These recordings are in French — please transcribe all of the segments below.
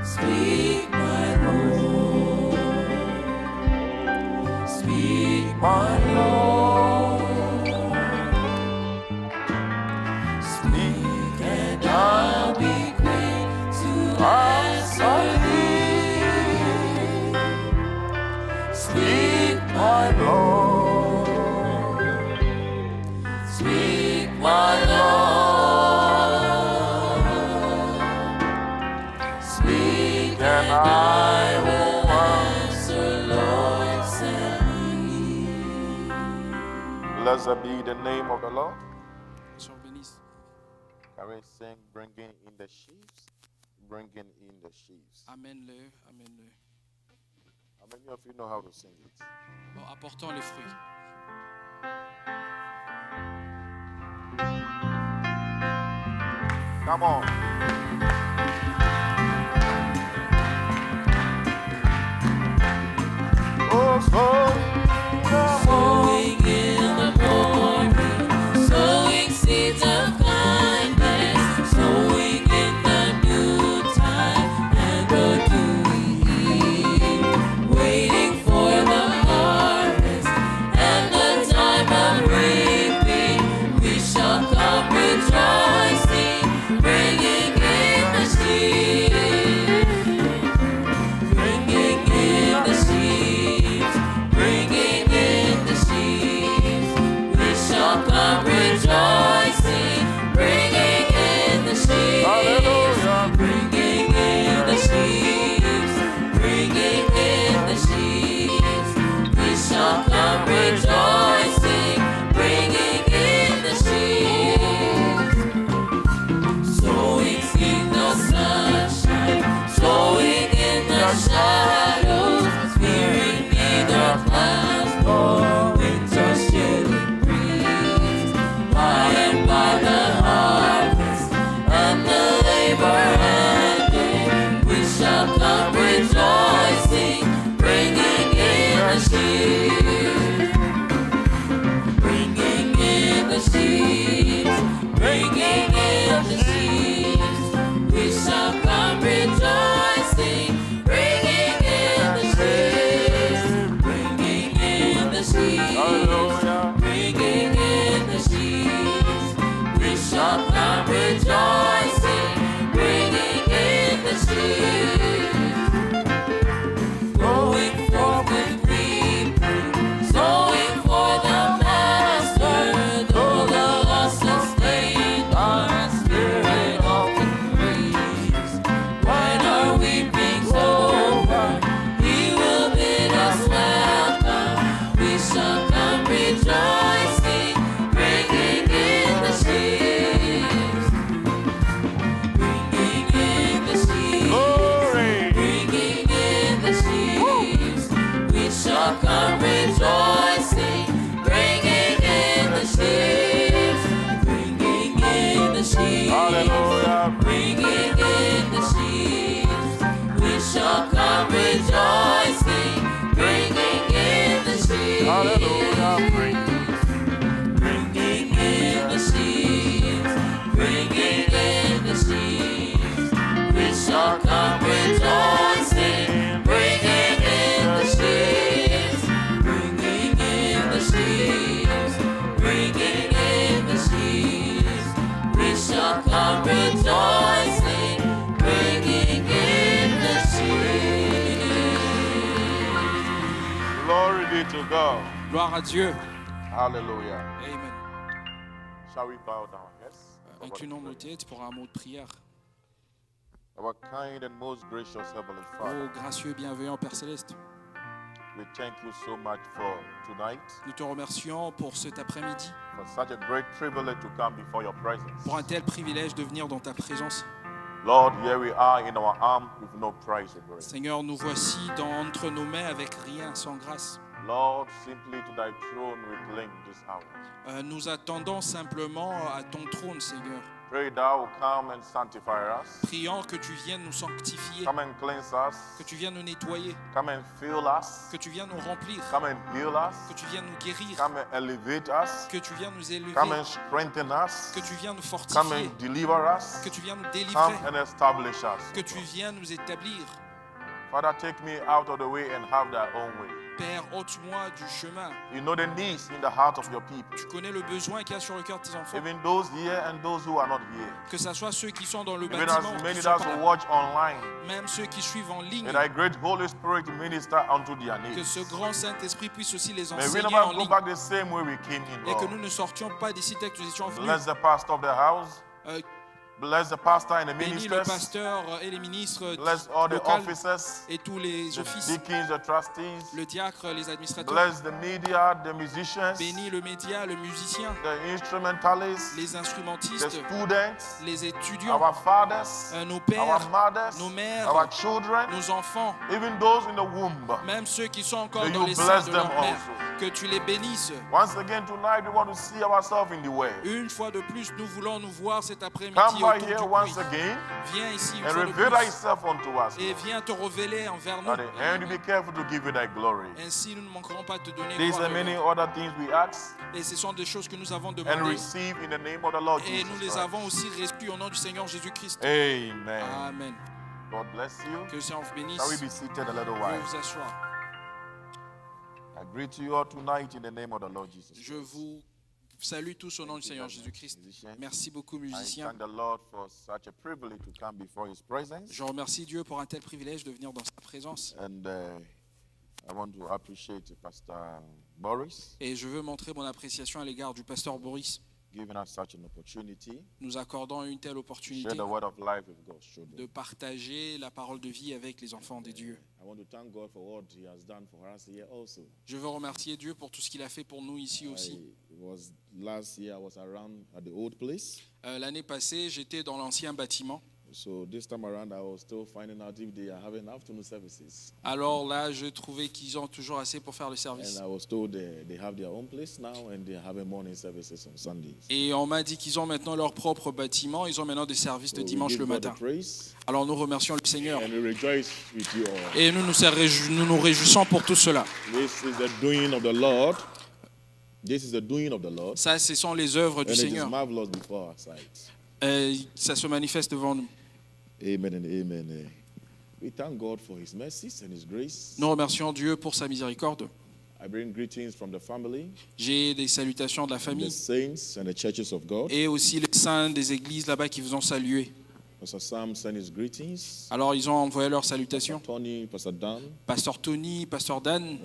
Speak, my Lord. Speak, my Lord. Speak, and I'll be quick to answer thee. Speak, my Lord. Speak, my Lord. Speak, and I will answer, Lord, send me. Blessed be the name of the Lord. Seigneur bénisse. Can we sing bringing in the sheaves? Bringing in the sheaves. Amène-le, amène-le. How many of you know how to sing it? Bon, apportons les fruits. Come on. Oh, Sowing in the morning, sowing seeds of kindness, sowing in the noontime and the dewy eve, waiting for the harvest and the time of reaping. We shall come rejoicing, bringing in the sheaves, bringing in the sheaves, bringing in the sheaves. We shall come rejoicing, bringing in the sheaves, hallelujah. bringing in the sheaves, bringing in the sheaves. We shall come rejoicing, bringing in the sheaves. Sowing in the sunshine, sowing in the shadows, fearing neither clouds nor winter's chilling breeze. By and by the harvest and the labor ended, we shall come rejoicing, bringing in the sheaves, bringing in the sheaves, bringing in the sheaves. We shall come rejoicing, bringing in the sheaves, bringing in the sheaves, Hallelujah. bringing in the sheaves. We shall come rejoicing, bringing in the sheaves. Going forth with reaping, sowing for the Master, though the lost sustained our spirit often grieves. When our weeping's over, He will bid us welcome. We shall come rejoicing, bringing in the sheaves, bringing in the sheaves, Glory. bringing in the sheaves. We shall come rejoicing, bringing in the sheaves, bringing in the sheaves, Hallelujah. bringing in the sheaves. We shall come rejoicing, bringing in the sheaves, Hallelujah. Bring. bringing in the sheaves, bringing in the sheaves. We shall come rejoicing, bringing in the sheaves, bringing in the sheaves, bringing in the sheaves. We shall come rejoicing, bringing in the sheaves. Glory be to God. Gloire à Dieu. Hallelujah. Amen. Shall we bow down? Yes. Inclinons nos têtes pour un mot de prière. Our kind and most gracious Heavenly Oh, Father, gracieux et bienveillant Père Céleste, we thank you so much for tonight, nous te remercions pour cet après-midi, for such a great privilege to come before your presence. pour un tel privilège de venir dans ta présence. Lord, here we are in our arms with no price to bring. Seigneur, nous voici entre nos mains avec rien, sans grâce. Lord, simply to thy throne we cling this hour. Nous attendons simplement à ton trône, Seigneur. Pray thou will come and sanctify us. Prions que tu viennes nous sanctifier, Come and cleanse us. que tu viennes nous nettoyer, Come and fill us. que tu viennes nous remplir, Come and heal us. que tu viennes nous guérir, Come and elevate us. que tu viennes nous élever, Come and strengthen us. que tu viennes nous Come fortifier, and deliver us. que tu viennes nous Come délivrer, and establish us. que tu viennes nous établir. Father, take me out of the way and have thy own way. Père, ôte-moi du chemin. You know the needs in the heart of your people. Tu connais le besoin qu'il y a sur le cœur de tes enfants. Even those here and those who are not here. Que ce soit ceux qui sont dans le Even bâtiment, as ou many qui sont that par là, watch online. même ceux qui suivent en ligne, May thy great Holy Spirit minister unto their que needs. ce grand Saint-Esprit puisse aussi les May we enseigner en never go ligne. back the same way we came in, Et que nous Lord. ne sortions pas d'ici tel que nous étions venus. Bless the pastor of the house. Bless the pastor and the Bénis le ministers. pasteur et les ministres Bless all the locaux officers, et tous les the offices, deacons, the trustees. le diacre, les administrateurs. Bless the media, the musicians, Bénis le média, le musicien, the instrumentalists, les the instrumentistes, students, les étudiants, our fathers, nos our pères, mothers, nos mères, our children, nos enfants, even those in the womb. même ceux qui sont encore May dans you les seins bless de them leur mère. also. Que tu les bénisses. Once again tonight, we want to see ourselves in the way. Une fois de plus, nous voulons nous voir cet après-midi Come by autour here du once puits. again Viens ici une and fois de reveal plus thyself unto us. et viens te révéler envers nous. At the end, be careful to give you thy glory. Ainsi, nous ne manquerons pas de te donner These gloire are et many honneur. other things we ask Et ce sont des choses que nous avons and demandées receive in the name of the Lord et Jesus nous les Christ. avons aussi reçues au nom du Seigneur Jésus-Christ. Amen. Amen. God bless you. Que le Seigneur vous bénisse. Shall we be seated a little Veuillez while? vous asseoir. I greet you all tonight in the name of the Lord Jesus Je Christ. vous salue tous au nom du Seigneur Jésus-Christ. Musicians, Merci beaucoup, I musiciens. thank the Lord for such a privilege to come before His presence. Je remercie Dieu pour un tel privilège de venir dans sa présence. And I want to appreciate Pastor Boris Et je veux montrer mon appréciation à l'égard du pasteur Boris, giving us such an opportunity nous accordant une telle to opportunité share the word of life with God's de children. partager la parole de vie avec les enfants des dieux. I want to thank God for what He has done for us here also. Je veux remercier Dieu pour tout ce qu'il a fait pour nous ici aussi. Last year I was around at the old place. L'année passée, j'étais dans l'ancien bâtiment. So this time around, I was still finding out if they are having afternoon services. Alors là, je trouvais qu'ils ont toujours assez pour faire le service. And I was told they have their own place now and they are having morning services on Sundays. Et on m'a dit qu'ils ont maintenant leur propre bâtiment. Ils ont maintenant des services de So we dimanche give le God the matin. praise Alors nous remercions le Seigneur. and we rejoice with you all. Et nous nous réjouissons pour tout cela. This is the doing of the Lord. This is the doing of the Lord. Ça, ce sont les œuvres du And it is Seigneur. marvelous before our sight. Ça se manifeste devant nous. Amen and amen. We thank God for His mercies and His grace. Nous remercions Dieu pour sa miséricorde. I bring greetings from the family, J'ai des salutations de la the famille saints and the churches of God. et aussi les saints des églises là-bas qui vous ont salué. Pastor Sam sent his greetings. Alors ils ont envoyé leurs Pastor salutations. Tony, Pastor Dan, Pasteur Tony, Pasteur Dan,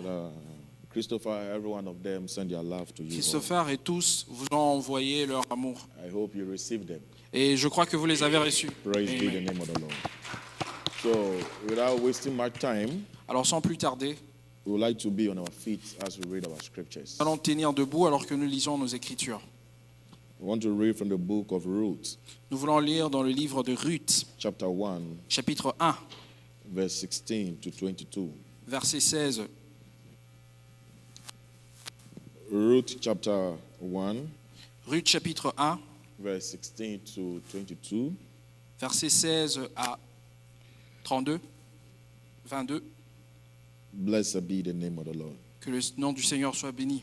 Christopher, every one of them send their love to you. all. Christopher et tous vous ont envoyé leur amour. I hope you receive them. Et je crois que vous les avez reçus. Praise be the Amen. name of the Lord. So, without wasting much time, Alors sans plus tarder, we would like to be on our feet as we read our scriptures. nous allons tenir debout alors que nous lisons nos Écritures. We want to read from the book of Ruth, Nous voulons lire dans le livre de Ruth, chapter 1, chapitre 1, verse 16 to 22. verset 16. Ruth, chapter 1, Ruth, chapitre 1, verse 16 to 22. verset 16 à 32, 22. Blessed be the name of the Lord. Que le nom du Seigneur soit béni.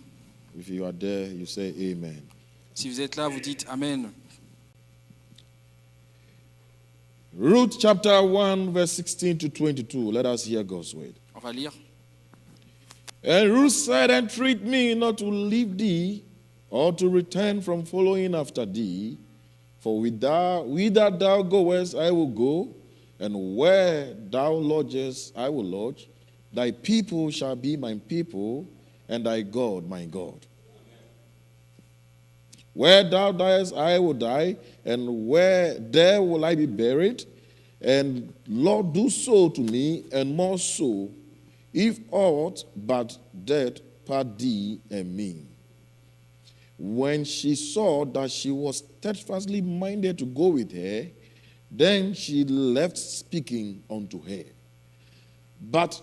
If you are there, you say amen. Si vous êtes là, vous dites Amen. Ruth chapter 1, verse 16 to 22. Let us hear God's word. On va lire. And Ruth said, entreat me not to leave thee, or to return from following after thee. For whither thou goest, I will go, and where thou lodgest, I will lodge. Thy people shall be my people, and thy God my God. Where thou diest, I will die, and where there will I be buried. And Lord, do so to me, and more so, if aught but death part thee and me. When she saw that she was steadfastly minded to go with her, then she left speaking unto her. But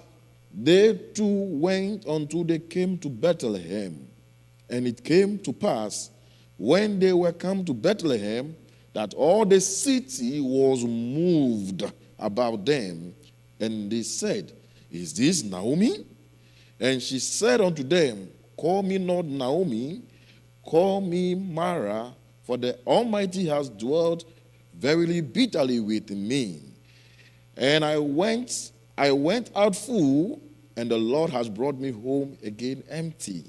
they two went until they came to Bethlehem. And it came to pass, when they were come to Bethlehem, that all the city was moved about them. And they said, Is this Naomi? And she said unto them, Call me not Naomi, call me Mara, for the Almighty has dwelt verily bitterly with me. And I went out full, and the Lord has brought me home again empty.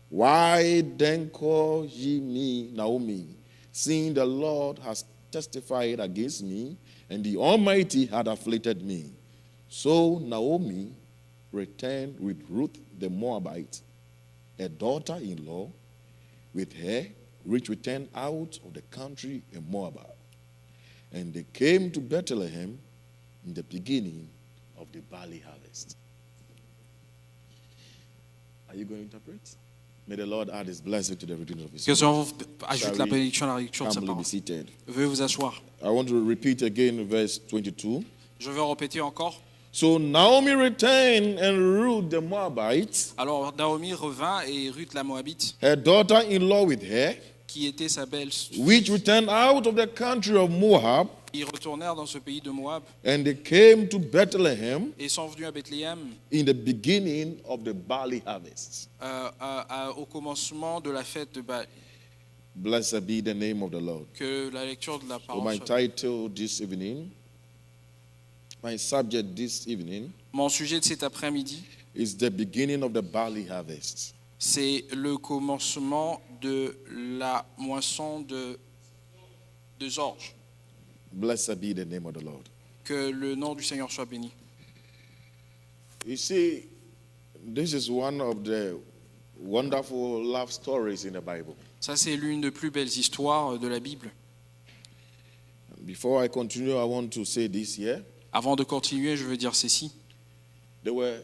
Why then call ye me Naomi, seeing the Lord has testified against me, and the Almighty had afflicted me? So Naomi returned with Ruth the Moabite, a daughter-in-law, with her, which returned out of the country in Moab. And they came to Bethlehem in the beginning of the barley harvest. Are you going to interpret? May the Lord add his blessing to the reading of his Que word. Seigneur ajoute la bénédiction à la lecture de sa Humbly be parole. seated. Veuillez vous asseoir. I want to repeat again verse 22. Je vais répéter encore. So Naomi returned, and Ruth the Moabite, Alors Naomi revint et Ruth la Moabite, her daughter-in-law with her, qui était sa belle, which returned out of the country of Moab, ils retournèrent dans ce pays de Moab and they came to Bethlehem et sont venus à Bethléem in the beginning of the barley harvest. au commencement de la fête de Baal. Blessed be the name of the Lord. Que la lecture de la So parole my soit- title this evening, my subject this evening, Mon sujet de cet après-midi, is the beginning of the barley harvest. c'est le commencement de la moisson de orge. Blessed be the name of the Lord. Que le nom du Seigneur soit béni. You see, this is one of the wonderful love stories in the Bible. Ça, c'est l'une des plus belles histoires de la Bible. Before I continue, I want to say this here. Avant de continuer, je veux dire ceci. There were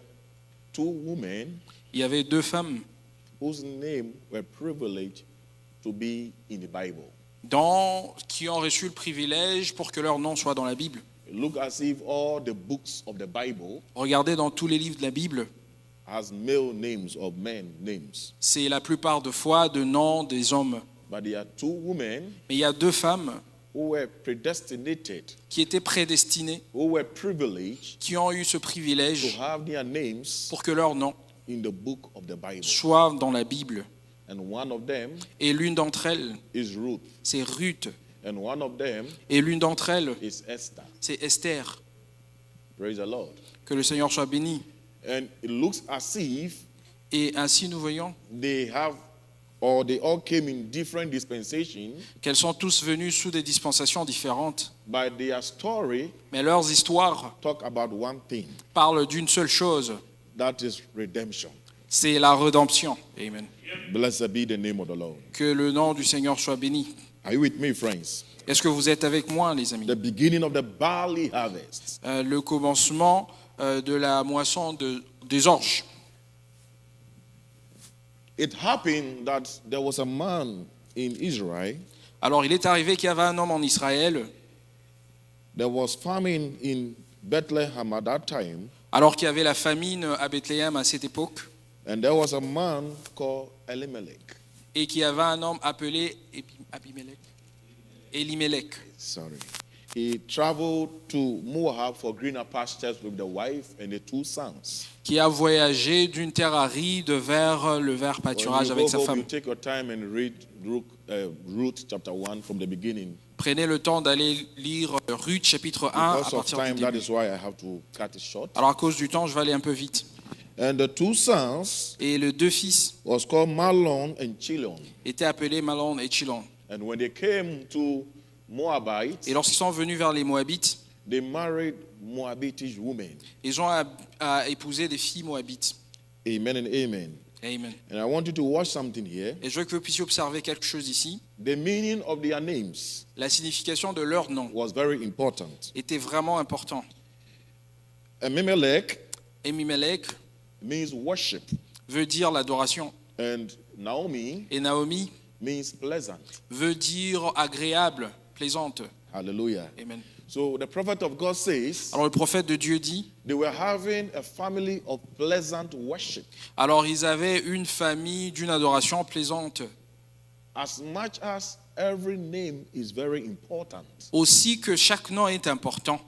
two women Il y avait deux femmes whose names were privileged to be in the Bible. qui ont reçu le privilège pour que leur nom soit dans la Bible. It look as if all the books of the Bible Regardez dans tous les livres de la Bible, has male names or men names. c'est la plupart de fois de noms des hommes. But there are two women Mais il y a deux femmes who were predestinated, qui étaient prédestinées, who were privileged qui ont eu ce to privilège have their names pour que leur nom in the book of the Bible. soit dans la Bible. And one of them Et l'une d'entre elles, is Ruth, c'est Ruth. and one of them Et l'une d'entre elles, is Esther. c'est Esther. Praise the Lord. Que le Seigneur soit béni. And it looks as if Et ainsi nous voyons they all came in different dispensations, qu'elles sont tous venues sous des dispensations différentes. but their story Mais leurs histoires talk about one thing, parlent d'une seule chose, that is redemption. c'est la rédemption. Amen. Blessed be the name of the Lord. Que le nom du Seigneur soit béni. Are you with me, friends? Est-ce que vous êtes avec moi, les amis? The beginning of the barley harvest. Le commencement de la moisson des orges. It happened that there was a man in Israel. Alors, il est arrivé qu'il y avait un homme en Israël, There was famine in Bethlehem at that time, alors qu'il y avait la famine à Bethléem à cette époque, and there was a man called Elimelech. et qu'il y avait un homme appelé Elimelech. Sorry. He traveled to Moab for greener pastures with the wife and the two sons. Qui a voyagé d'une terre aride vers le vert pâturage When you avec sa go home, femme. you take your time and read Ruth chapter 1 from the beginning. Prenez le temps d'aller lire Ruth chapitre 1 à Because of partir du time, that début. is why I have to cut it short. Alors à cause du temps, je vais aller un peu vite. And the two sons Et les deux fils was called Mahlon and Chilion. étaient appelés Mahlon et Chilion. And when they came to Moabite, Et lorsqu'ils sont venus vers les Moabites, they married Moabitish women. ils ont à épouser des filles moabites. Amen and amen. Amen. And I want you to watch something here. Et je veux que vous puissiez observer quelque chose ici. The meaning of their names La signification de leur nom was very important. était vraiment important. Elimelech Elimelech means worship, veut dire l'adoration. and Naomi Et Naomi means pleasant. veut dire agréable, plaisante. Hallelujah. Amen. So the prophet of God says Alors le prophète de Dieu dit, they were having a family of pleasant worship. alors ils avaient une famille d'une adoration plaisante. as much as every name is very important, aussi que chaque nom est important.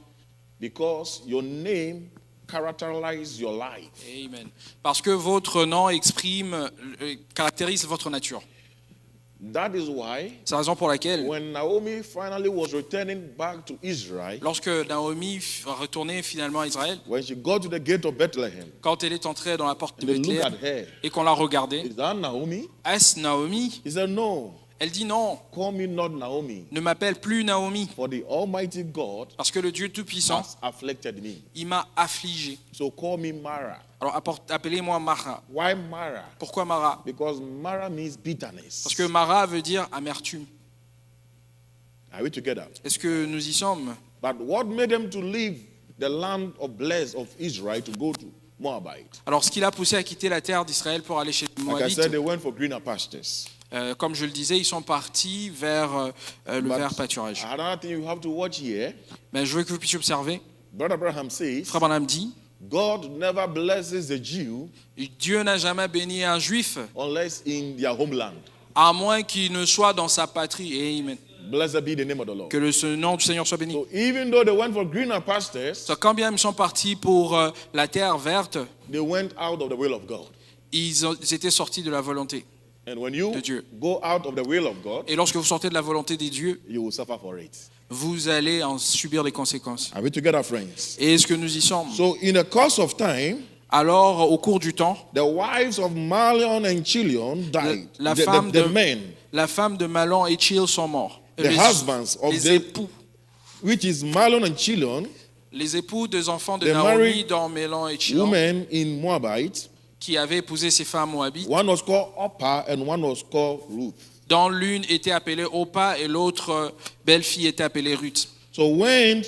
because your name characterizes your life. Amen. Parce que votre nom caractérise votre nature. That is why C'est la raison pour laquelle, when Naomi finally was returning back to Israel, lorsque Naomi retournait finalement à Israël, when she got to the gate of Bethlehem, quand elle est entrée dans la porte de they looked at Bethléem her. et qu'on l'a regardée, Is that Naomi? est-ce Naomi? He said, no, Elle dit non, call me not Naomi, ne m'appelle plus Naomi, for the Almighty God parce que le Dieu Tout-Puissant, has afflicted me. il m'a affligé. So call me Mara. Alors appelez-moi Mara. Why Mara? Pourquoi Mara? Because Mara means bitterness. Parce que Mara veut dire amertume. Are we together? Est-ce que nous y sommes? But what made them to leave the land of blessed of Israel to go to Moabite? Alors ce qui l'a poussé à quitter la terre d'Israël pour aller chez les Like I Moabites, said, they went for greener pastures. comme je le disais, ils sont partis vers le But vert pâturage. another thing you have to watch here, Mais je veux que vous puissiez observer, Brother Abraham says, Frère Branham dit, God never blesses the Jew Dieu n'a jamais béni un juif, unless in their homeland. à moins qu'il ne soit dans sa patrie. Amen. Blessed be the name of the Lord. Que le nom du Seigneur soit béni. So even though they went for greener pastures, So, quand bien ils sont partis pour la terre verte, they went out of the will of God. ils étaient sortis de la volonté. And when you De Dieu. go out of the will of God, Et lorsque vous sortez de la volonté des dieux, you will suffer for it. vous allez en subir les conséquences. Are we together, friends? Et est-ce que nous y sommes? So in the course of time, Alors, au cours du temps, the wives of Malion and Chilion died. La The- femme the de- men, la femme de Mahlon et Chil sont morts. the husbands of les the, époux, which is Malion and Chilion, les époux des enfants de They Naomi married dans Mahlon et Chil, women in Moabite. qui avaient épousé ces femmes moabites. One was called Orpah and one was called Ruth. Dont l'une était appelée Opa et l'autre belle-fille était appelée Ruth. So when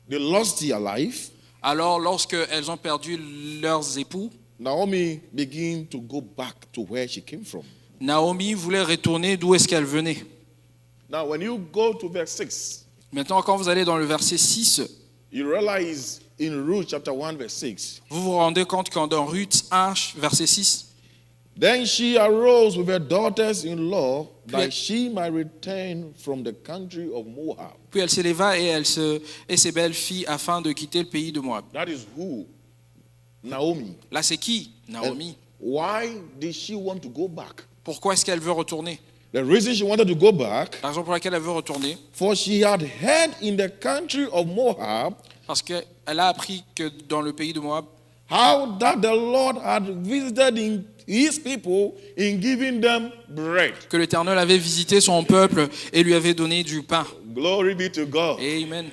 they lost their life, Alors, lorsqu'elles ont perdu leurs époux, Naomi began to go back to where she came from. Naomi voulait retourner d'où est-ce qu'elle venait. Now, when you go to verse 6, Maintenant, quand vous allez dans le verset 6, you realize in Ruth chapter 1, verse 6, vous vous rendez compte qu'en dans Ruth 1, verset 6, then she arose with her daughters-in-law Puis that elle- she might return from the country of Moab. puis elle s'éleva et ses belles filles afin de quitter le pays de Moab. That is who? Naomi. Là, c'est qui? Naomi. Why did she want to go back? Pourquoi est-ce qu'elle veut retourner? The reason she wanted to go back, La raison pour laquelle elle veut retourner, for she had heard in the country of Moab parce qu'elle a appris que dans le pays de Moab, how that the Lord had visited in his people in giving them bread. que l'Éternel avait visité son peuple et lui avait donné du pain. Glory be to God. Amen.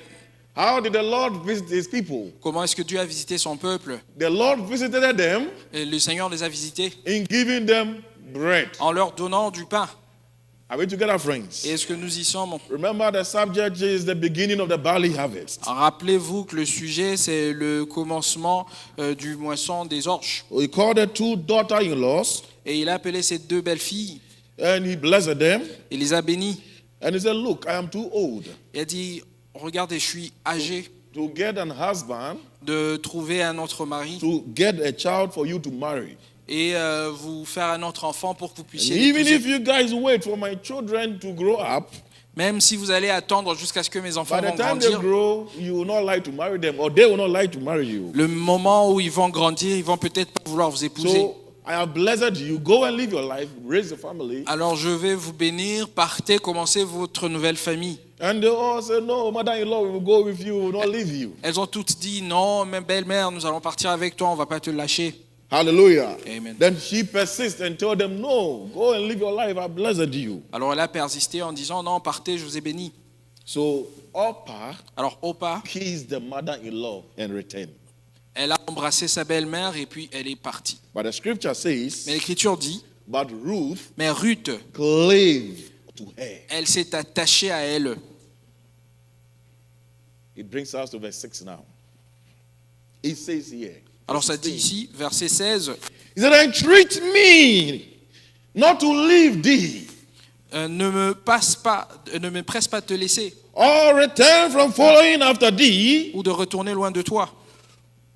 How did the Lord visit his people? Comment est-ce que Dieu a visité son peuple? The Lord visited them Et le Seigneur les a visités in giving them bread. en leur donnant du pain. Are we together, friends? Et est-ce que nous y sommes? Remember, the subject is the beginning of the barley harvest. Rappelez-vous que le sujet, c'est le commencement du moisson des orges. He called the two daughter-in-laws Et il a appelé ses deux belles-filles. and he blessed them. Il les a bénies. And he said, look, I am too old Il a dit, regardez, je suis âgé to get an husband, de trouver un autre mari to get a child for you to marry. et vous faire un autre enfant pour que vous And puissiez even l'épouser. if you guys wait for my children to grow up, Même si vous allez attendre jusqu'à ce que mes enfants by the vont time they grandir, grow, you will not like to marry them, or they will not like to marry you. le moment où ils vont grandir, ils vont peut-être pas vouloir vous épouser. So I have blessed you. Go and live your life, raise a family. Alors je vais vous bénir, partez, commencez votre nouvelle famille. And they all say, no, mother-in-law, we will go with you, we will not leave you. Elles ont toutes dit, non, ma belle-mère, nous allons partir avec toi, on ne va pas te lâcher. Hallelujah. Amen. Then she persists and told them, no, go and live your life. I blessed you. Alors elle a persisté en disant, non, partez, je vous ai béni. So Orpah Alors Opa, kissed the mother-in-law and returned. elle a embrassé sa belle-mère et puis elle est partie. But the scripture says, Mais l'Écriture dit, but Ruth mais Ruth, clave to her. elle s'est attachée à elle. It brings us to verse 6 now. It says here. Alors ça dit ici, verset 16, He said, entreat me not to leave thee, ne me presse pas de te laisser or return from following after thee, ou de retourner loin de toi.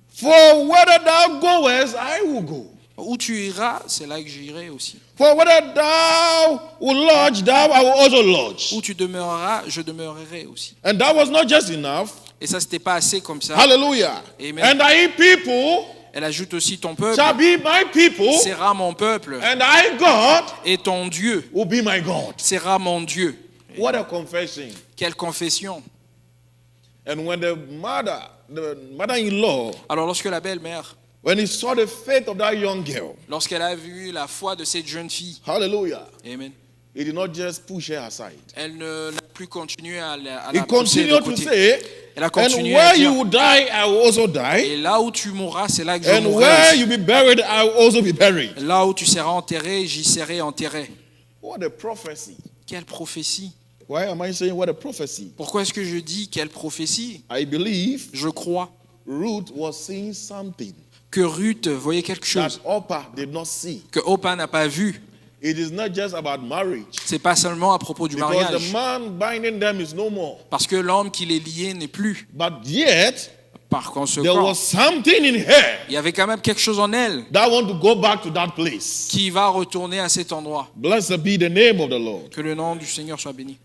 for whether thou goest, I will go. Où tu iras, c'est là que j'irai aussi. For whether thou will lodge, thou I will also lodge. Où tu demeureras, je demeurerai aussi. And that was not just enough. Et ça, c'était pas assez comme ça. Hallelujah. Amen. And thy people Elle ajoute aussi ton peuple shall be my people, sera mon peuple and thy God et ton Dieu will be my God. sera mon Dieu. What a confession. Quelle confession. And when the mother-in-law, Alors lorsque la belle-mère, when he saw the faith of that young girl, lorsqu'elle a vu la foi de cette jeune fille, hallelujah, amen, he did not just push her aside. elle n'a plus continué à la He pousser de continued to côté. say, Elle a and continué à where dire, you will die, I will also et die. là où tu mourras, c'est là que je And mourrai where aussi. you be buried, I will also be buried. Là où tu seras enterré, j'y serai enterré. What a prophecy. Quelle prophétie. Why am I saying what a prophecy? Pourquoi est-ce que je dis quelle prophétie? I believe Je crois Ruth was seeing something que Ruth voyait quelque that chose Orpah did not see. que Opa n'a pas vu. It is not just about marriage. C'est pas seulement à propos du Because mariage. the man binding them is no more. Parce que l'homme qui les liait n'est plus. But yet, Par there conséquent, was something in her il y avait quand même quelque chose en elle that want to go back to that place. qui va retourner à cet endroit. Blessed be the name of the Lord. Que le nom du Seigneur soit béni.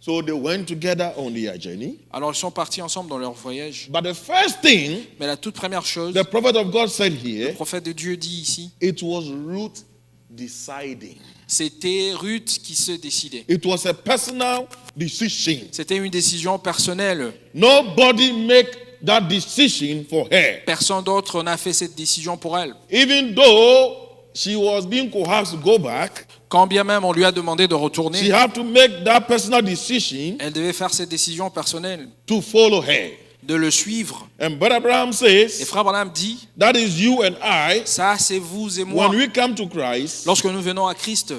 So they went together on their journey. Alors ils sont partis ensemble dans leur voyage. But the first thing Mais la toute première chose, the prophet of God said le here, prophète de Dieu dit ici, it was Ruth deciding. c'était Ruth qui se décidait. It was a personal decision. C'était une décision personnelle. Nobody make that decision for her. Personne d'autre n'a fait cette décision pour elle. Even though she was being coerced to go back, Quand bien même on lui a demandé de she retourner, had to make that personal decision elle devait faire cette décision personnelle, to follow her. de le suivre. And Brother Abraham Et says, Frère Branham dit, that is you and I. ça c'est vous et moi. When we come to Christ, Lorsque nous venons à Christ,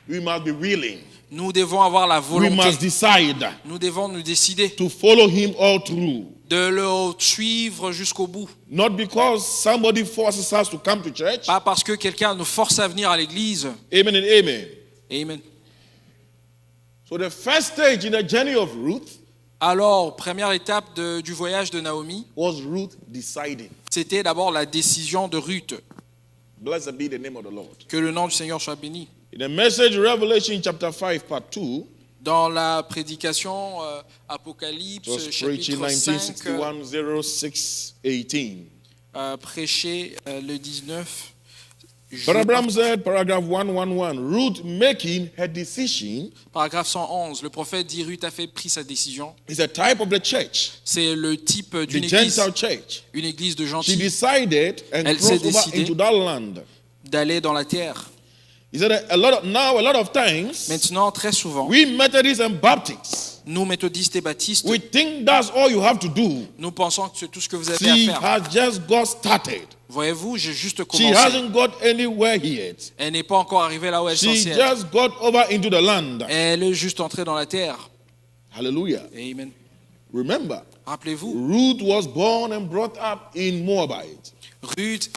we must be willing. nous devons avoir la We volonté. must decide Nous devons nous décider to follow him all through. de le suivre jusqu'au bout. Not because somebody forces us to come to church. Pas parce que quelqu'un nous force à venir à l'église. Amen and amen. Amen. So the first stage in the journey of Ruth Alors, première étape du voyage de Naomi, was Ruth deciding. c'était d'abord la décision de Ruth. Blessed be the name of the Lord. Que le nom du Seigneur soit béni. In the message Revelation chapter 5 part 2, Dans la prédication Apocalypse, it was preaching chapitre 5, 1961 06 18. prêché le 19 Brother Abraham said, paragraph 111, Ruth making her decision paragraphe 111, le prophète dit Ruth a pris sa décision. is a type of the church, C'est le type the d'une église, Gentile church. une église de She gentils, decided and Elle s'est crossed over décidée. into that land. d'aller dans la terre. He said a lot of times, Maintenant, très souvent, we Methodists and Baptists, nous méthodistes et baptistes, we think that's all you have to do. nous pensons que c'est tout ce que vous avez à She faire. has just got started. Voyez-vous, j'ai juste She commencé. hasn't got anywhere yet. Elle n'est pas encore arrivée là où elle est She censée être. just got over into the land. Elle est juste entrée dans la terre. Hallelujah. Amen. Remember, Rappelez-vous, Ruth was born and brought up in Moabite. Ruth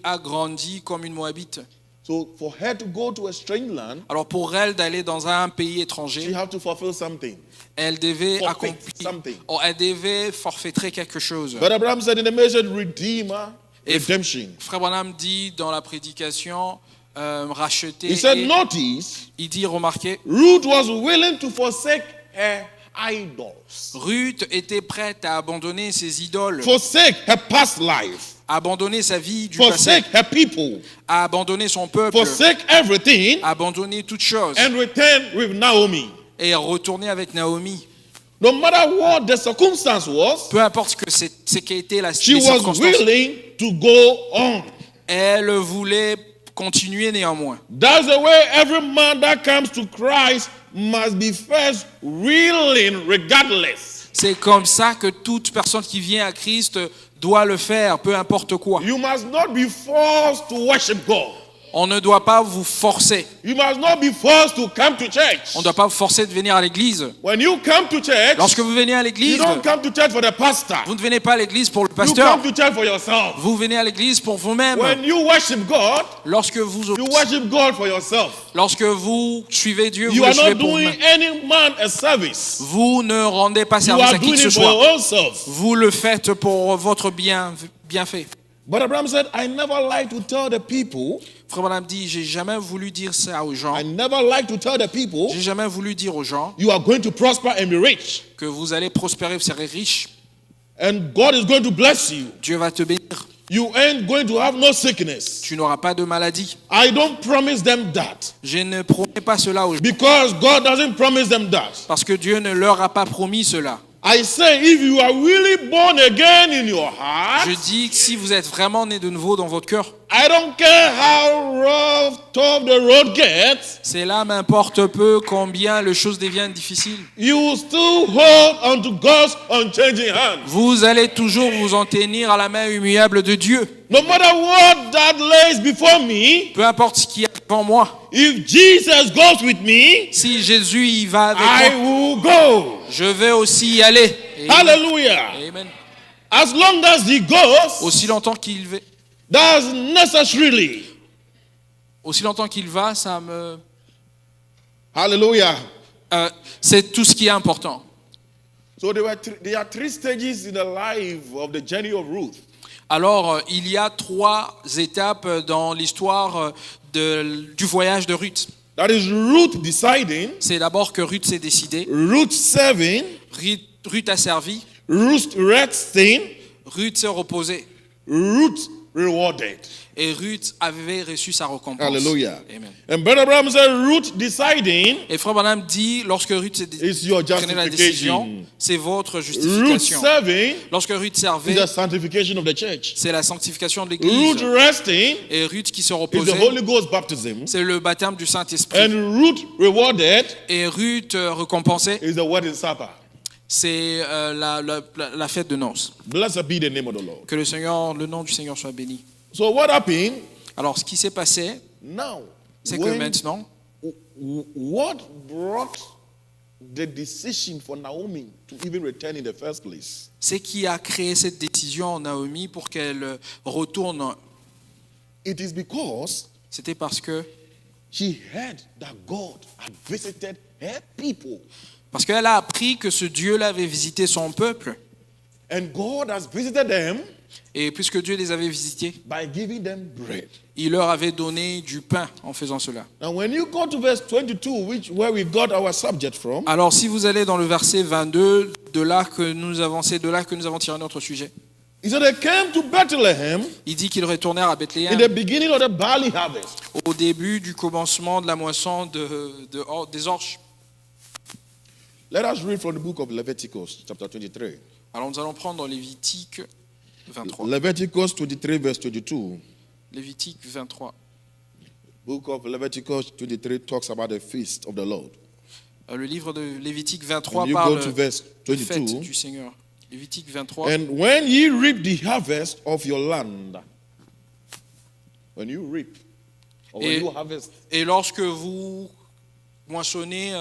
a grandi comme une Moabite. So for her to go to a strange land, Alors pour elle d'aller dans un pays she étranger, had to fulfill something. elle devait Forfeit accomplir, something. elle devait forfaitrer quelque chose. But Abraham said in the message, Redeemer, Et redemption. Frère Branham dit dans la prédication, racheter. He said, et notice, il dit, remarquez, Ruth was willing to forsake her idols, Ruth était prête à abandonner ses idoles, forsake her past life, à abandonner sa vie du passé, forsake her people, à abandonner son peuple, forsake everything, à abandonner toutes choses and return with Naomi. et retourner avec Naomi. No matter what the circumstance was, Peu importe ce qu'a été les she was circonstances, willing to go on. elle voulait continuer néanmoins. That's the way every man that comes to Christ must be first willing regardless. C'est comme ça que toute personne qui vient à Christ doit le faire, peu importe quoi. You must not be forced to worship God. On ne doit pas vous forcer. You must not be forced to come to church. On ne doit pas vous forcer de venir à l'église. When you come to church, Lorsque vous venez à you l'église, don't come to church for the pastor. vous ne venez pas à l'église pour le You pasteur. come to church for yourself. Vous venez à l'église pour vous-même. When you worship God, Lorsque vous you worship God for yourself. Lorsque vous suivez Dieu, You vous le are suivez not pour doing vous-même. any man a service. Vous ne rendez pas You service are à qui doing que ce it for your soit. own self. Vous le faites pour votre bienfait. But Abraham said, I never like to tell the people, Frère Branham dit, j'ai jamais voulu dire ça aux gens. I never like to tell the people, J'ai jamais voulu dire aux gens you are going to prosper and be rich. que vous allez prospérer, vous serez riche. And God is going to bless you. Dieu va te bénir. You ain't going to have no sickness. Tu n'auras pas de maladie. I don't promise them that. Je ne promets pas cela aux gens Because God doesn't promise them that. parce que Dieu ne leur a pas promis cela. I say, if you are really born again in your heart, Je dis que si vous êtes vraiment né de nouveau dans votre cœur, I don't care how rough, tough the road gets, c'est là m'importe peu combien les choses deviennent difficiles. you will still hold onto God's unchanging hand. Vous allez toujours vous en tenir à la main immuable de Dieu. No matter what that lays before me, Peu importe ce qui est devant moi. if Jesus goes with me, Si Jésus y va avec I moi, will go. je vais aussi y aller. Amen. Hallelujah. Amen. As long as he goes, Aussi longtemps qu'il va, that's necessarily. ça me... Hallelujah. c'est tout ce qui est important. So there are three stages in the life of the journey of Ruth. Alors, il y a 3 étapes dans l'histoire du voyage de Ruth. That is Ruth deciding, C'est d'abord que Ruth s'est décidée, Ruth serving, Ruth a servi, Ruth resting, Ruth s'est reposée Ruth rewarded. et Ruth avait reçu sa récompense. Hallelujah. Amen. And Brother Abraham said, Ruth deciding Et Frère Branham dit, lorsque Ruth is your prenait la décision, justification. c'est votre Ruth justification. serving Lorsque Ruth is servait, the sanctification of the church. c'est la sanctification de Ruth l'Église. resting Et Ruth qui se is the reposait, Holy Ghost baptism. c'est le baptême du Saint-Esprit. And Ruth rewarded Et Ruth récompensée, is the wedding supper. c'est la fête de noces. Blessed be the name of the Lord. Que le nom du Seigneur soit béni. So what happened Alors, ce qui s'est passé, now? c'est que maintenant, What brought the decision for Naomi to even return in the first place? c'est qui a créé cette décision en Naomi pour qu'elle retourne. It is because C'était parce que she heard that God had visited her people. Parce qu'elle a appris que ce Dieu-là avait visité son peuple. And God has visited them Et puisque Dieu les avait visités, by giving them bread. il leur avait donné du pain en faisant cela. Now, when you go to verse 22, where we got our subject from, Alors, si vous allez dans le verset 22, c'est de là que nous avons tiré notre sujet. he said they came to Bethlehem Il dit qu'ils retournèrent à in Bethléem the beginning of the barley harvest. au début du commencement de la moisson des orges. Let us read from the book of Leviticus, chapter 23. Alors, nous allons prendre dans Lévitique 23. Leviticus 23, verse 22. Lévitique 23. Book of Leviticus 23 talks about the feast of the Lord. Le livre de Lévitique 23 And you parle go to verse de fête 22. du Seigneur. Lévitique 23. And when ye reap the harvest of your land, when you reap, or when Et- you harvest, Et lorsque vous moissonnez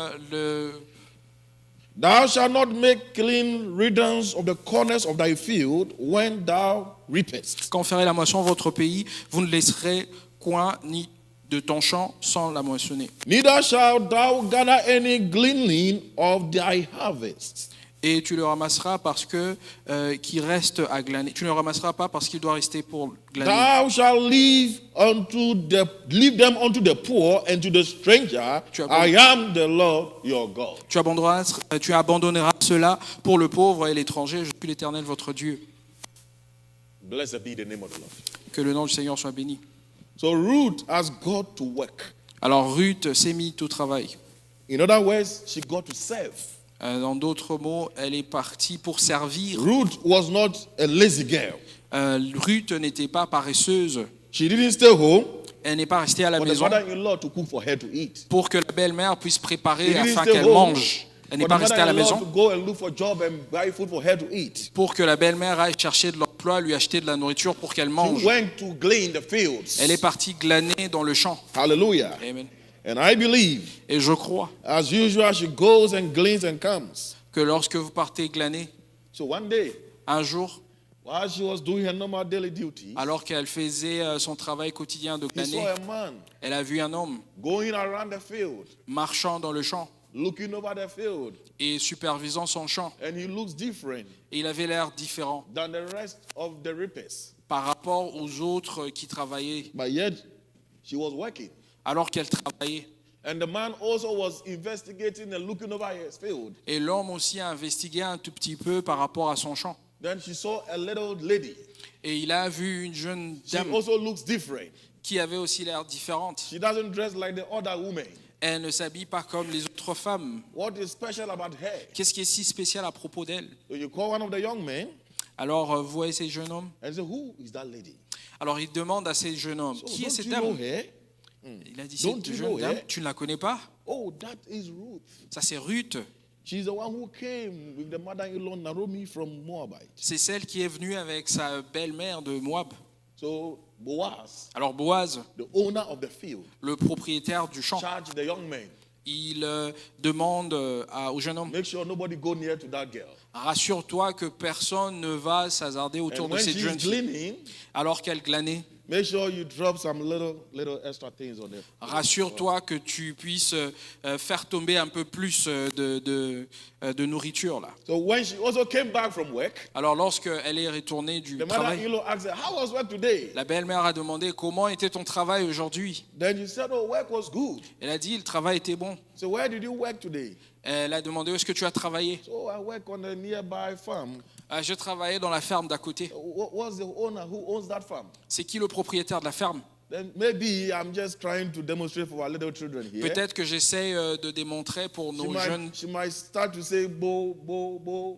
thou shalt not make clean riddance of the corners of thy field when thou reapest. quand ferez la moisson votre pays, vous ne laisserez coin ni de ton champ sans la moissonner. Neither shalt thou gather any gleaning of thy harvest. Et tu le ramasseras parce que qui reste à glaner. Tu ne le ramasseras pas parce qu'il doit rester pour glaner. Thou shalt leave them unto the poor and to the stranger. Tu as I am the Lord your God. Tu abandonneras cela pour le pauvre et l'étranger. Je suis l'Éternel votre Dieu. Blessed be the name of the Lord. Que le nom du Seigneur soit béni. So Ruth has got to work. Alors Ruth s'est mise au travail. In other words, she got to serve. En d'autres mots, elle est partie pour servir. Ruth was not a lazy girl. Ruth n'était pas paresseuse. She didn't stay home Elle n'est pas restée à la for the maison mother-in-law to cook for her to eat. pour que la belle-mère puisse She préparer didn't afin stay qu'elle home mange. Elle n'est for pas the restée à la mother-in-law to maison go and look for a job and buy food for her to eat. pour que la belle-mère aille chercher de l'emploi, lui acheter de la nourriture pour qu'elle She mange. went to glean the fields. Elle est partie glaner dans le champ. Hallelujah. Amen. And I believe, Et je crois as usual, she goes and gleans and comes. que lorsque vous partez glaner, So one day, un jour, while she was doing her normal daily duty, alors qu'elle faisait son travail quotidien de he saw glaner, a man elle a vu un homme going around the field. marchant dans le champ. looking over the field. et supervisant son champ. And he looks different Et il avait l'air différent than the rest of the reapers. par rapport aux autres qui travaillaient But yet, she was working. alors qu'elle travaillait. And the man also was investigating and looking over his field. Et l'homme aussi a investigué un tout petit peu par rapport à son champ. Then she saw a little lady. Et il a vu une jeune She dame also looks different. qui avait aussi l'air différente. She doesn't dress like the other women. Elle ne s'habille pas comme les autres femmes. What is special about her? Qu'est-ce qui est si spécial à propos d'elle? So you call one of the young men Alors, vous voyez ces jeunes hommes? and say, who is that lady? Alors, il demande à ces jeunes hommes, So qui est don't cette you know dame? her? Il a dit, Don't cette you jeune know dame, her? tu ne la connais pas? Oh, that is Ruth. Ça, c'est Ruth. She's the one who came with the mother-in-law Naomi from Moabite. C'est celle qui est venue avec sa belle-mère de Moab. So Boaz, Alors, Boaz, the owner of the field, le propriétaire du champ, charged the young men, il demande au jeune homme, make sure nobody go near to that girl. rassure-toi que personne ne va s'hasarder autour And de when cette she's jeune fille. gleaning, Alors qu'elle glanait, make sure you drop some little extra things on it. rassure-toi que tu puisses faire tomber un peu plus de nourriture là. So when she also came back from work, Alors lorsqu'elle est retournée du the travail, mother-in-law asked her, how was work today? la belle-mère a demandé comment était ton travail aujourd'hui. Then you said, oh, work was good. Elle a dit le travail était bon. So where did you work today? Elle a demandé où est-ce que tu as travaillé. So I work on a nearby farm. Je travaillais dans la ferme d'à côté. What's the owner who owns that farm? C'est qui le propriétaire de la ferme? Then maybe I'm just trying to demonstrate for our little children here. Peut-être que j'essaie de démontrer pour nos jeunes. She might start to say bo, bo, bo.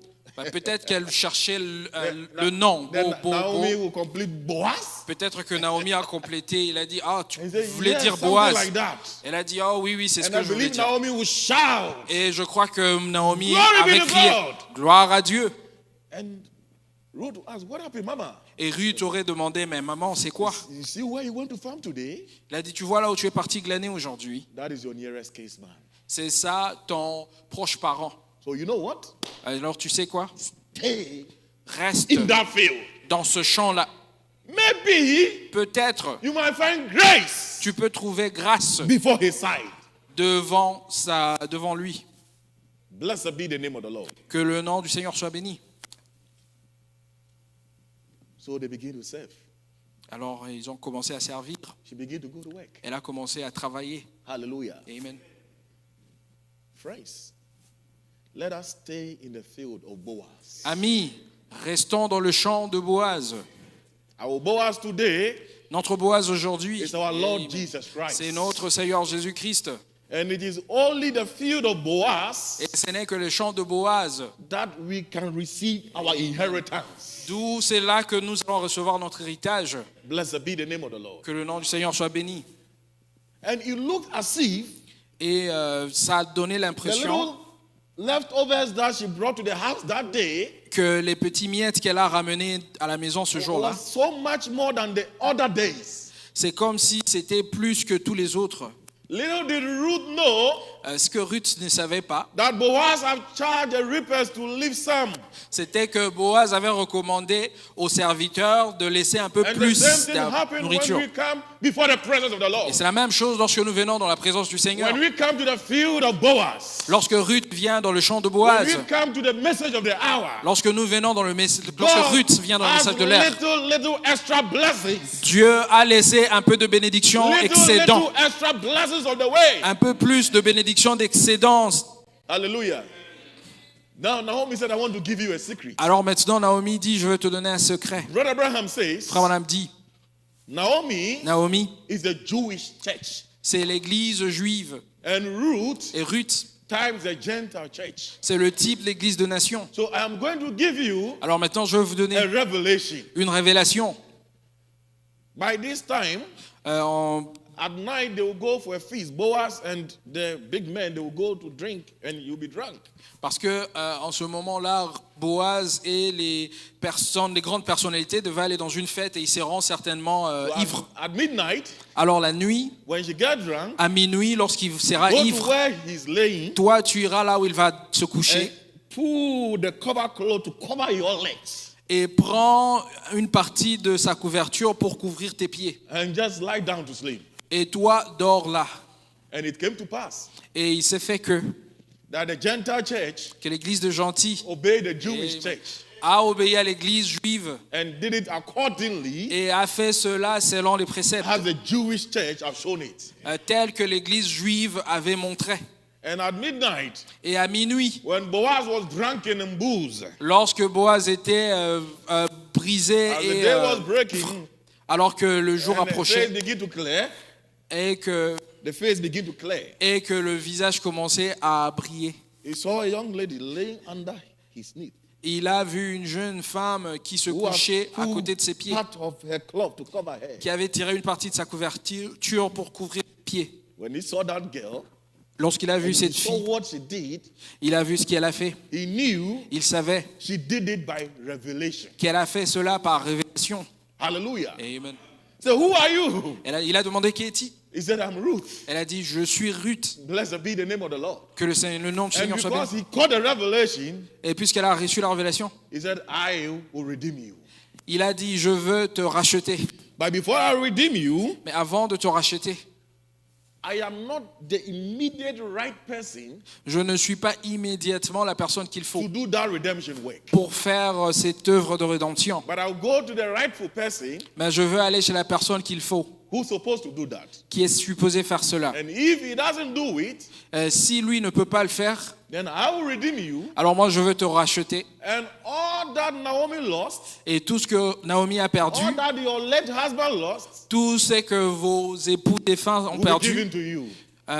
Peut-être qu'elle cherchait le nom. Then Bo, bo, Naomi bo. will complete Boaz. Peut-être que Naomi a complété. Il a dit, ah, tu And say, voulais yes, dire something Boaz. like that. Elle a dit, oh oui, oui, c'est ce And que I je voulais believe dire. Naomi will shout. Et je crois que Naomi Glory be avait to crié, God. gloire à Dieu. And Ruth asked, what happened, Mama? Et Ruth aurait demandé, mais maman, c'est quoi? You see where you went to farm today? Il a dit, tu vois là où tu es parti glaner aujourd'hui? That is your nearest case man. C'est ça ton proche parent. So you know what? Alors tu sais quoi? Stay Reste in that field. dans ce champ-là. Maybe Peut-être you might find grace tu peux trouver grâce before his sight. devant lui. Blessed be the name of the Lord. Que le nom du Seigneur soit béni. So they begin to serve. Alors ils ont commencé à servir. She began to go to work. Elle a commencé à travailler. Hallelujah. Amen. Friends, let us stay in the field of Boaz. Amis, restons dans le champ de Boaz. Our Boaz today Notre Boaz aujourd'hui, is our Lord Jesus Christ. c'est notre Seigneur Jésus-Christ. And it is only the field of Boaz Et ce n'est que le champ de Boaz, that we can receive our inheritance. d'où c'est là que nous allons recevoir notre héritage. Blessed be the name of the Lord. Que le nom du Seigneur soit béni. And it looked as if Et ça a donné the l'impression little leftovers that she brought to the house that day que les petits miettes qu'elle a ramenés à la maison ce jour-là, was so much more than the other days. c'est comme si c'était plus que tous les autres. Little did Ruth know Ce que Ruth ne savait pas, that Boaz had charged the reapers to leave some. c'était que Boaz avait recommandé aux serviteurs de laisser un peu And the plus same thing de happened nourriture. when we come before the presence of the Lord. Et c'est la même chose lorsque nous venons dans la présence du Seigneur. When we come to the field of Boaz, Lorsque Ruth vient dans le champ de when Boaz, we come to the message of the hour, lorsque nous venons dans le lorsque God Ruth vient dans le has message de l'ère, little extra blessings. Dieu a laissé un peu de bénédiction excédent, Little extra blessings on the way. un peu plus de bénédiction d'excédence. Hallelujah. Now Naomi said, I want to give you a secret. Alors maintenant, Naomi dit, je veux te donner un secret. Brother Abraham says, Frère Branham dit, Naomi is the Jewish church. c'est l'église juive. And Ruth Et Ruth, times the Gentile church. c'est le type de l'église de nation. So I am going to give you Alors maintenant, je vais vous donner a revelation. une révélation. By this time, at night they will go for a feast. Boaz and the big men, they will go to drink and you'll be drunk. Parce que en ce moment-là, Boaz et les grandes personnalités devaient aller dans une fête et ils seront certainement So ivres. at midnight, Alors la nuit, when she gets drunk, à minuit, lorsqu'il sera go to ivre, where he's laying toi tu iras là où il va se coucher and pull the cover cloth to cover your legs et prends une partie de sa couverture pour couvrir tes pieds. and just lie down to sleep. Et toi, dors là. And it came to pass Et il s'est fait que that the Gentile church que l'église de gentils obeyed the Jewish Amen. church a obéi à l'église juive and did it accordingly et a fait cela selon les préceptes as the Jewish church have shown it. tels que l'église juive avait montré. And at midnight, Et à minuit, when Boaz was drunken in booze, lorsque Boaz était brisé as the et day was breaking, alors que le jour and the face approchait began to clear, et que le visage commençait à briller, he saw a young lady laying under his knee, il a vu une jeune femme qui se who had couchait à pulled côté de ses pieds, part of her cloth to cover her. qui avait tiré une partie de sa couverture pour couvrir les pieds. When he saw that girl, Lorsqu'il a vu and he cette saw fille, what she did, il a vu ce qu'elle a fait. he knew Il savait she did it by revelation. qu'elle a fait cela par révélation. Hallelujah. Amen. So who are you? Il a demandé qui est-il. He said, I'm Ruth. Elle a dit, je suis Ruth. Blessed be the name of the Lord. Que le nom du And Seigneur soit because béni. he caught the revelation, Et puisqu'elle a reçu la révélation, he said, I will redeem you. il a dit, je veux te racheter. But before I redeem you, Mais avant de te racheter, I am not the immediate right person je ne suis pas immédiatement la personne qu'il faut to do that redemption work. pour faire cette œuvre de rédemption. But I'll go to the rightful person Mais je veux aller chez la personne qu'il faut, who's supposed to do that. qui est supposée faire cela. And if he doesn't do it, Si lui ne peut pas le faire, then I will redeem you. alors moi je veux te racheter. And all that Naomi lost, Et tout ce que Naomi a perdu, all that your late husband lost, tout ce que vos époux défunts ont will be perdu, given to you.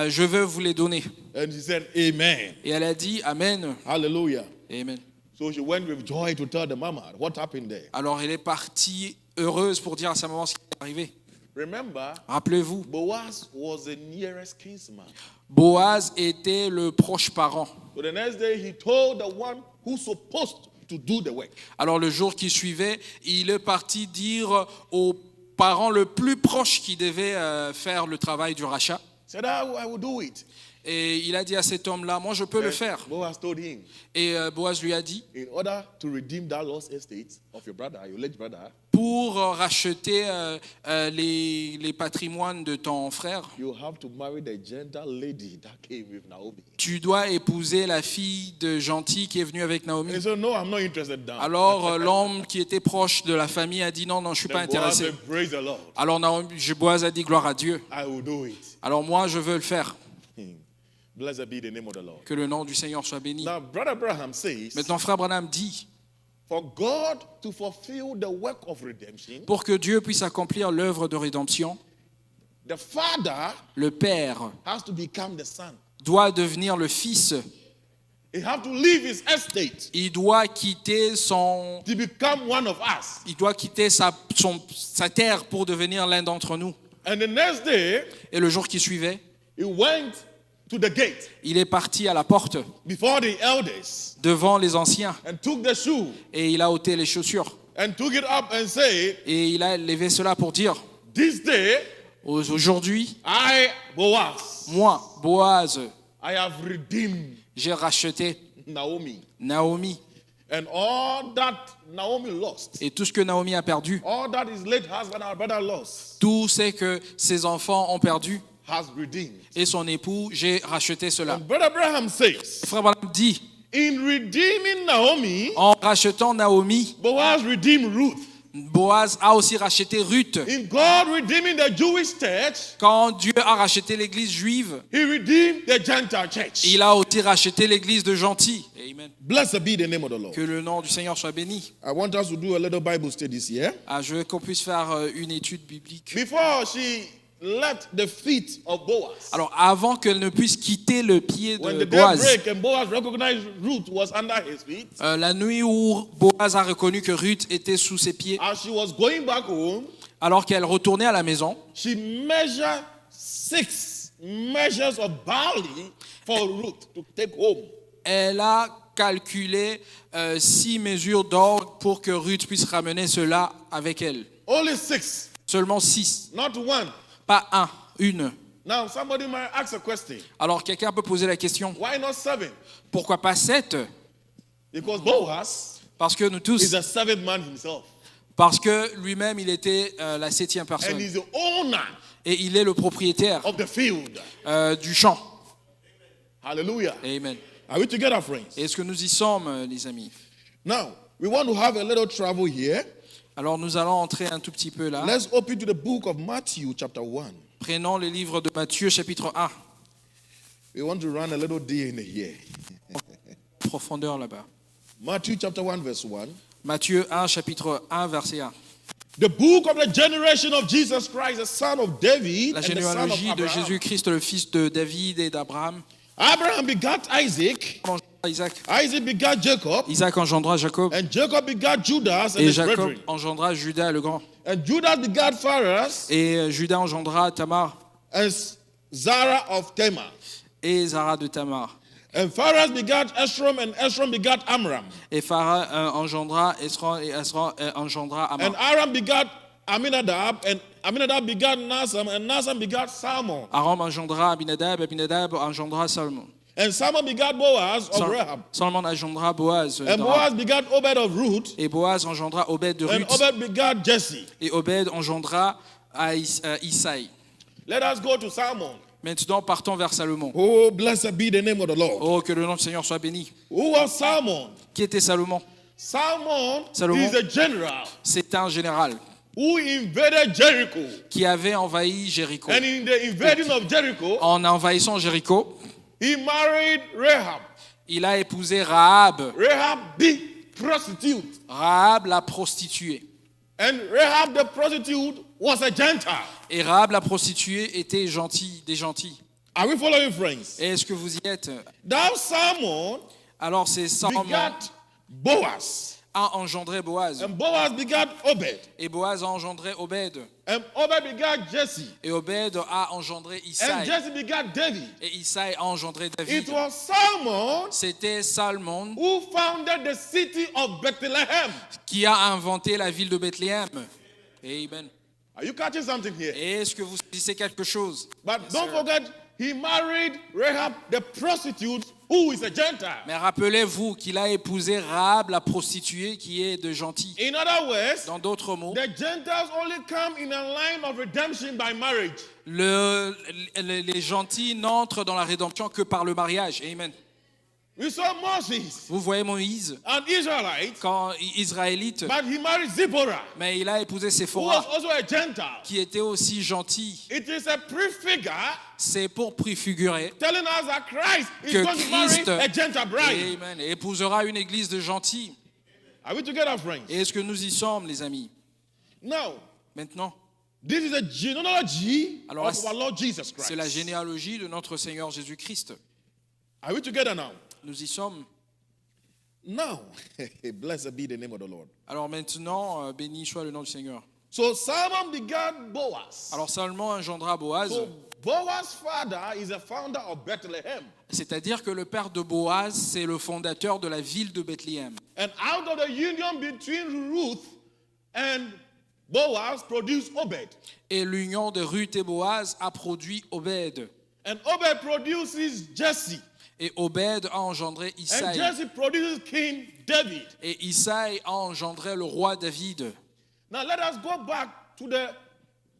je veux vous les donner. And he said, Amen. Et elle a dit, Amen. Hallelujah. Amen. So she went with joy to tell the mama what happened there. Alors elle est partie heureuse pour dire à sa maman ce qui est arrivé. Remember, Rappelez-vous, Boaz was the nearest kinsman. Boaz était le proche parent. So the next day, he told the one who's supposed to do the work. Alors le jour qui suivait, il est parti dire au parent le plus proche qui devait faire le travail du rachat. He said, I will do it. Et il a dit à cet homme-là, moi je peux le And faire. Boaz told him, Et Boaz lui a dit, in order to redeem that lost estate of your brother, your late brother, pour racheter les patrimoines de ton frère, you have to marry the Gentile lady that came with Naomi. tu dois épouser la fille de gentil qui est venue avec Naomi. He said, no, I'm not interested now. Alors l'homme qui était proche de la famille a dit non, je ne suis pas Then Boaz intéressé. said, praise the Lord. Alors Boaz a dit gloire à Dieu. I will do it. Alors moi je veux le faire. Blessed be the name of the Lord. Que le nom du Seigneur soit béni. Now, Brother Abraham says, Maintenant frère Branham dit, for God to fulfill the work of redemption, pour que Dieu puisse accomplir l'œuvre de rédemption, the father le Père has to become the son. doit devenir le Fils. He has to leave his estate Il doit quitter to become one of us. sa terre pour devenir l'un d'entre nous. And the next day, Et le jour qui suivait, he went to the gate il est parti à la porte before the elders devant les anciens and took the shoe et il a ôté les chaussures. and took it up and said, Et il a levé cela pour dire, this day, aujourd'hui, Boaz, moi, Boaz, I have redeemed j'ai racheté Naomi. Naomi. And all that Naomi lost, Et tout ce que Naomi a perdu, all that his late husband, our brother, lost, tout ce que ses enfants ont perdu has redeemed. et son époux, j'ai racheté cela. And Brother Abraham says, Frère Branham dit, in redeeming Naomi, en rachetant Naomi, Boaz redeemed Ruth. Boaz a aussi racheté Ruth. In God redeeming the Jewish church, Quand Dieu a racheté l'église juive, he redeemed the Gentile church. il a aussi racheté l'église de gentils. Amen. Blessed be the name of the Lord. Que le nom du Seigneur soit béni. I want us to do a little Bible study here. Je veux qu'on puisse faire une étude biblique. Before she left the feet of Boaz, Alors, avant qu'elle ne puisse quitter le pied when de the day Boaz, break and Boaz recognized Ruth was under his feet, la nuit où Boaz a reconnu que Ruth était sous ses pieds, as she was going back home, alors qu'elle retournait à la maison, she measured 6 measures of barley for Ruth to take home. elle a calculé 6 mesures d'or pour que Ruth puisse ramener cela avec elle. Only 6, Seulement 6, not one. pas une. Now, somebody might ask a question. Alors, quelqu'un peut poser la question, Why not 7? pourquoi pas 7? Because Boaz Parce que nous tous, is a 7th man himself. parce que lui-même, il était la 7e And personne. he's the owner Et il est le propriétaire of the field. du champ. Hallelujah. Amen. Are we together, friends? Est-ce que nous y sommes, les amis? Now, we want to have a little travel here. Alors nous allons entrer un tout petit peu là. Let's open to the book of Matthew, chapter 1. Prenons le livre de Matthieu, chapitre 1. We want to run a little DNA here. Profondeur là-bas. Matthew, chapter 1, verse 1. Matthieu 1, chapitre 1, verset 1. The book of the generation of Jesus Christ, the son of David, La and the son of généalogie de Abraham. Jésus-Christ, le fils de David et d'Abraham. Abraham begat Isaac. Isaac. Isaac begat Jacob. Isaac engendra Jacob. And Jacob begat Judas and Et his Jacob brethren. engendra Judas le grand. And Judas begat Phares Et Judas engendra Tamar and Zara of Tamar. et Zara de Tamar. And Phares begat Esrom and Esrom begat Amram. Et Phara engendra Esron et Esron engendra And Amar. Aram begat Aminadab and Aminadab begat Nasam and Nasam begat Salmon. Aram engendra Abinadab, Abinadab engendra Salmon. And Salmon begat Boaz of Rahab. Salmon engendra Boaz. And Boaz begat Obed of Ruth. Et Boaz engendra Obed de And Ruth. Obed begat Jesse. Et Obed engendra Isaï. Let us go to Salmon. Maintenant, partons vers Salomon. Oh, blessed be the name of the Lord. Oh, que le nom du Seigneur soit béni. Who was Salmon? Qui était Salomon? Salmon Salomon. is a general C'est un général who invaded Jericho. qui avait envahi Jéricho. And in the invading of Jericho, En envahissant Jéricho, he married Rahab. il a épousé Rahab. Rahab the prostitute. Rahab la prostituée. And Rahab the prostitute was a Gentile. Et Rahab la prostituée était des gentils. Are we following, friends? Et est-ce que vous y êtes? Now Salmon Alors c'est Salomon begat Boaz. a engendré Boaz. And Boaz begat Obed. Et Boaz a engendré Obed. And Obed begat Jesse. Et Obed a engendré And Isaï. Jesse begat David. Et Isaï a engendré It David. was Salmon C'était Salmon who founded the city of Bethlehem. qui a inventé la ville de Bethléem. Amen. Are you catching something here? Et est-ce que vous saisissez quelque chose? But don't forget, he married Rahab the prostitute, who is a Gentile. Mais rappelez-vous qu'il a épousé Rahab la prostituée qui est de gentil. In other words, Dans d'autres mots, the Gentiles only come in a line of redemption by marriage. les gentils n'entrent dans la rédemption que par le mariage. Amen. We saw Moses, Vous voyez Moïse, an Israelite, quand Israélite, but he married Zipporah, mais il a épousé who was Séphora, also a Gentile. qui était aussi gentil. It is a prefigure C'est pour préfigurer telling us that Christ is que going to marry Christ a Gentile bride. Amen, épousera une église de gentils. Are we together, friends? Et est-ce que nous y sommes, les amis? Now, Maintenant, this is a genealogy Alors, of our Lord Jesus c'est la Christ. généalogie de notre Seigneur Jésus-Christ. Are we together now? Nous y sommes. Now, blessed be the name of the Lord. Alors maintenant, béni soit le nom du Seigneur. So Salmon begat Boaz. Alors Salomon engendra Boaz, So Boaz's father is a founder of Bethlehem. c'est-à-dire que le père de Boaz, c'est le fondateur de la ville de Bethléem. And out of the union between Ruth and Boaz produced Obed. Et l'union de Ruth et Boaz a produit Obed. And Obed produces Jesse. Et Obed a engendré And Isaïe. Jesse produces King David. Et Isaïe a engendré le roi David. Now let us go back to the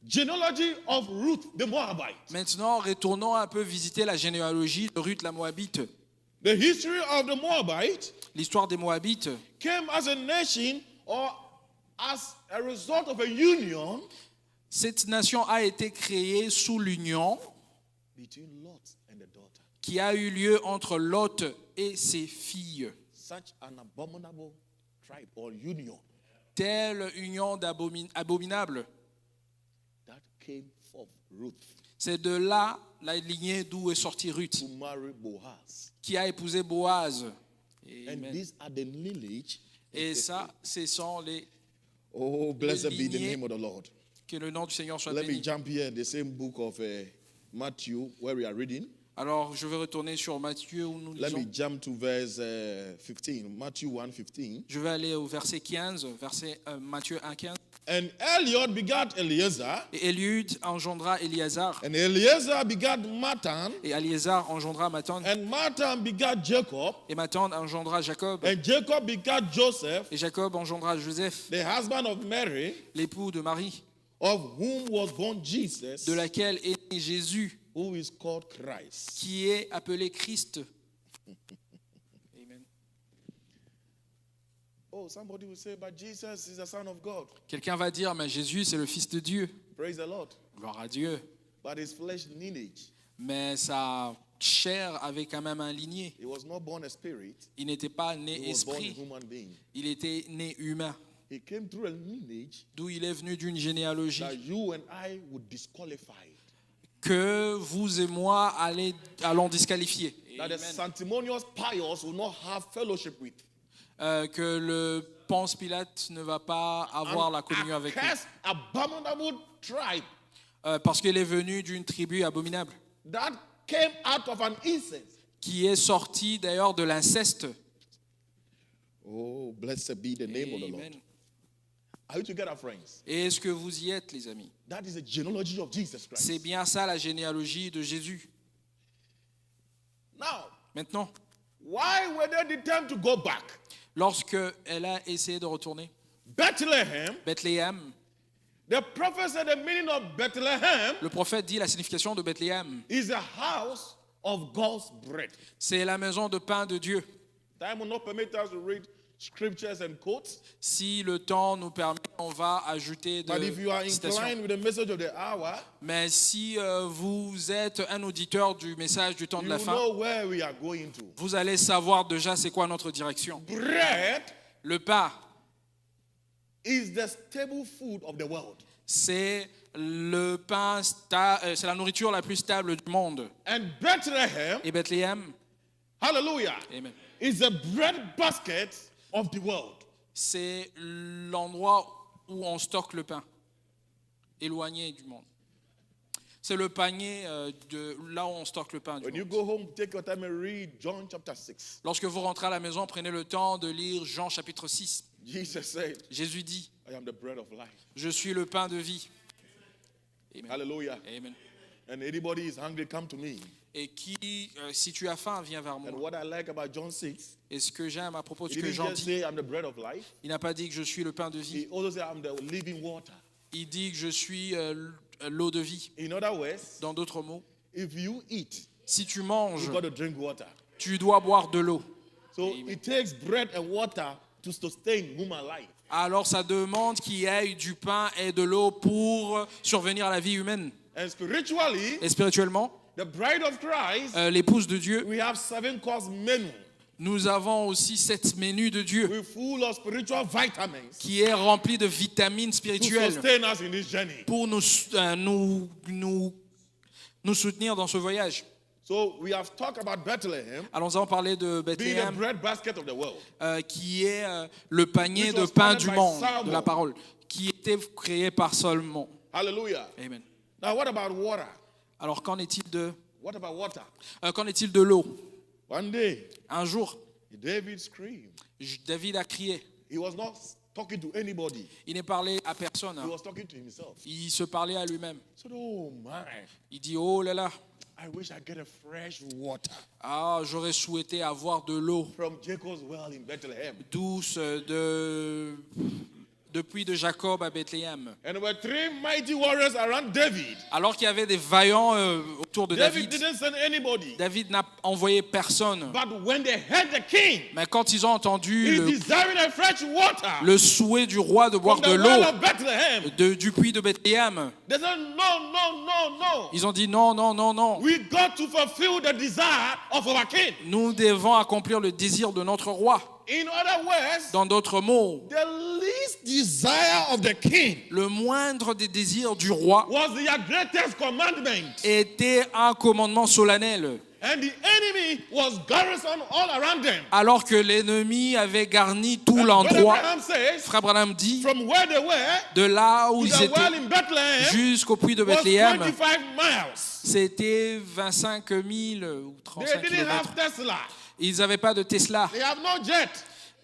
genealogy of Ruth the Moabite. Maintenant, retournons un peu visiter la généalogie de Ruth la Moabite. The history of the Moabite L'histoire des Moabites came as a nation or as a result of a union Cette nation a été créée sous l'union between Lot and the daughter. qui a eu lieu entre Lot et ses filles. Such an abominable tribe or union Telle union abominable. that came forth Ruth C'est de là la lignée d'où est sortie Ruth, to marry Boaz. qui a épousé Boaz. And Amen. these are the lineage. Et ça, ce sont les... Oh, blessed be the lignées. name of the Lord. Que le nom du Seigneur soit Let me béni. jump here in the same book of Matthew where we are reading. Alors, je vais retourner sur Matthieu où nous Let me lisons. jump to verse 15, Matthew 1:15. Je vais aller au verset 15, Matthieu 1, 15. And Eliot begat Eleazar, Et Eliud engendra Éliazar. and Eleazar begat Matan, Et Éliazar engendra Matan. and Matan begat Jacob, Et Matan engendra Jacob. and Jacob begat Joseph, Et Jacob engendra Joseph, the husband of Mary, l'époux de Marie, of whom was born Jesus, de laquelle est né Jésus, who is called Christ. qui est appelé Christ. Oh, somebody will say, but Jesus is the Son of God. Quelqu'un va dire, mais Jésus, c'est le Fils de Dieu. Praise the Lord. Gloire à Dieu. But his flesh lineage, Mais sa chair avait quand même un ligné. he was not born a spirit, Il n'était pas né he was born a esprit, human being. il était né humain. He came through a lineage D'où il est venu d'une généalogie that you and I would disqualify. que vous et moi allons disqualifier. That the Amen. sanctimonious pious will not have fellowship with. Que le Ponce Pilate ne va pas avoir la communion avec lui. cursed, abominable tribe Parce qu'il est venu d'une tribu abominable, that came out of an incest. qui est sorti d'ailleurs de l'inceste. Oh, blessed be the name of the Lord. Amen. Are you together, friends? Et est-ce que vous y êtes, les amis? That is the genealogy of Jesus Christ. C'est bien ça la généalogie de Jésus. Now, Maintenant, why were they determined to go back? lorsque elle a essayé de retourner, Bethlehem, Bethléem, the prophet said the meaning of Bethlehem le prophète dit la signification de Bethléem, is a house of God's bread. c'est la maison de pain de Dieu. Time will not permit us to read scriptures and quotes. Si le temps nous permet, on va ajouter But if you are de citations. inclined with the message of the hour, Mais si vous êtes un auditeur du message du temps de you la will fin, know where we are going to. vous allez savoir déjà c'est quoi notre direction. Bread Le pain, is the stable food of the world. c'est le pain, c'est la nourriture la plus stable du monde. And Bethlehem, Et Bethléem, hallelujah, amen, is the bread basket of the world. c'est l'endroit où on stocke le pain, éloigné du monde. C'est le panier de là où on stocke le pain du When you monde. go home, take your time and read John chapter 6. Lorsque vous rentrez à la maison, prenez le temps de lire Jean chapitre 6. Jesus said, Jésus dit, I am the bread of life. je suis le pain de vie. Amen. Hallelujah. Amen. And anybody is hungry, come to me. Et qui, si tu as faim, viens vers moi. And what I like about John 6, Et ce que j'aime à propos de he ce que didn't Jean just dit, say, I'm the bread of life. il n'a pas dit que je suis le pain de vie. He also said, I'm the living water. Il dit que je suis l'eau de vie. In other words, Dans d'autres mots, if you eat, si tu manges, you got to drink water. tu dois boire de l'eau. So it takes bread and water to sustain human life. Alors ça demande qu'il y ait du pain et de l'eau pour survenir à la vie humaine. And spiritually, Et spirituellement, the bride of Christ, l'épouse de Dieu, we have 7-course menu. nous avons aussi cette menue de Dieu We're full of spiritual vitamins qui est remplie de vitamines to spirituelles sustain us in this journey. pour nous soutenir dans ce voyage. So we have talked about Bethlehem Alors nous allons parler de being the Bethléem, bread basket of the world. qui est le panier Which de was pain started du by monde, Salomon. de la parole, qui était créé par Salomon. Hallelujah. Amen. Now what about water? Alors qu'en est-il de l'eau? l'eau? One day, Un jour, David screamed. David a crié. He was not talking to anybody. Il n'est parlé à personne. He was talking to himself. Il se parlait à lui-même. He said, oh my, Il dit, oh là là, I wish I get a fresh water j'aurais souhaité avoir de l'eau from Jacob's well in Bethlehem. douce depuis de Jacob à Bethléem. And there were 3 mighty warriors around David. Alors qu'il y avait des vaillants autour de David David, didn't send anybody. David n'a envoyé personne. But when they heard the king, Mais quand ils ont entendu he desiring a fresh water le souhait du roi de boire from de the well l'eau of Bethlehem, du puits de Bethléem, they said, no, no, no, no. ils ont dit non, non, non, non. We got to fulfill the desire of our king. Nous devons accomplir le désir de notre roi. In other words, Dans d'autres mots, the least desire of the king le moindre des désirs du roi was their greatest commandment. était un commandement solennel. And the enemy was garrisoned all around them. Alors que l'ennemi avait garni tout And l'endroit, Brother Branham says, Frère Branham dit, from where they were de là où to ils the well étaient in Bethlehem jusqu'au puits de was Bethléem, 25 miles. c'était 25 000 ou 35 They didn't have km. Tesla. Ils n'avaient pas de Tesla, They have no jet.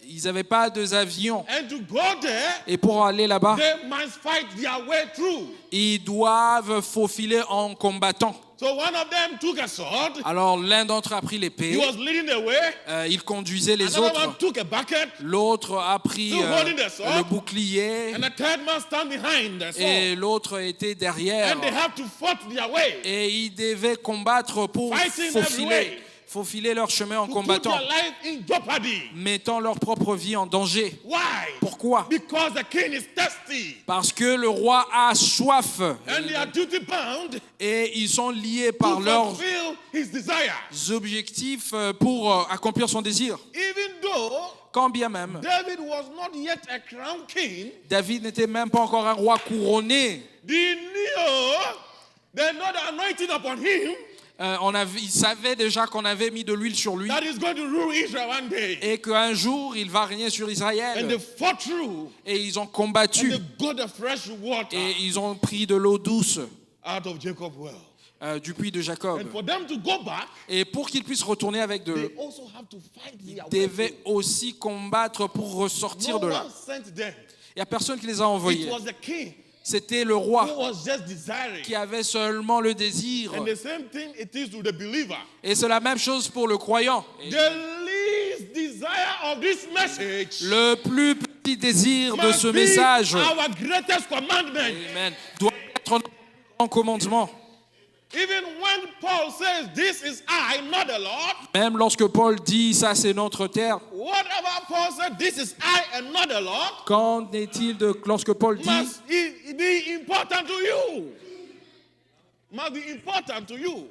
ils n'avaient pas d'avion. And to go there, Et pour aller là-bas, they must fight their way through. ils doivent faufiler en combattant. So one of them took a sword. Alors l'un d'entre eux a pris He l'épée, was leading the way. il conduisait les Another one autres. took a bucket. L'autre a pris Still holding the sword. le bouclier And the third man stand behind the et sword. l'autre était derrière. And they have to fight their way. Et ils devaient combattre pour Fighting faufiler, every way. faufiler leur chemin en to put combattant, their life in jeopardy. mettant leur propre vie en danger. Why? Pourquoi? Because the king is thirsty. Parce que le roi a soif And they are duty bound et ils sont liés to par leurs fulfill his desire. objectifs pour accomplir son désir. Even though Quand bien même, David was not yet a crown king, David n'était même pas encore un roi couronné. they knew they know the anointing upon him Il savait déjà qu'on avait mis de l'huile sur lui that is going to rule Israel one day. et qu'un jour il va régner sur And Israël. they fought through Et ils ont and combattu they got the fresh water et ils ont pris de l'eau douce out of Jacob's well. du puits de Jacob. And for them to go back, Et pour qu'ils puissent retourner avec de they l'eau, also have to fight ils their way devaient through. aussi combattre pour ressortir No de là. one sent them. Il n'y a personne qui les a It envoyés. was the king C'était le who roi was just desiring. qui avait seulement le désir. And the same thing it is to the believer. Et c'est la même chose pour le croyant. Et The least desire of this message le plus petit désir de must ce be message, our greatest commandment. amen, doit être notre grand commandement. Even when Paul says, "This is I, not the Lord," Même lorsque Paul dit ça c'est notre terre, whatever Paul said, "This is I and not the Lord," qu'en est-il de lorsque Paul dit must it be important to you. Must be important to you.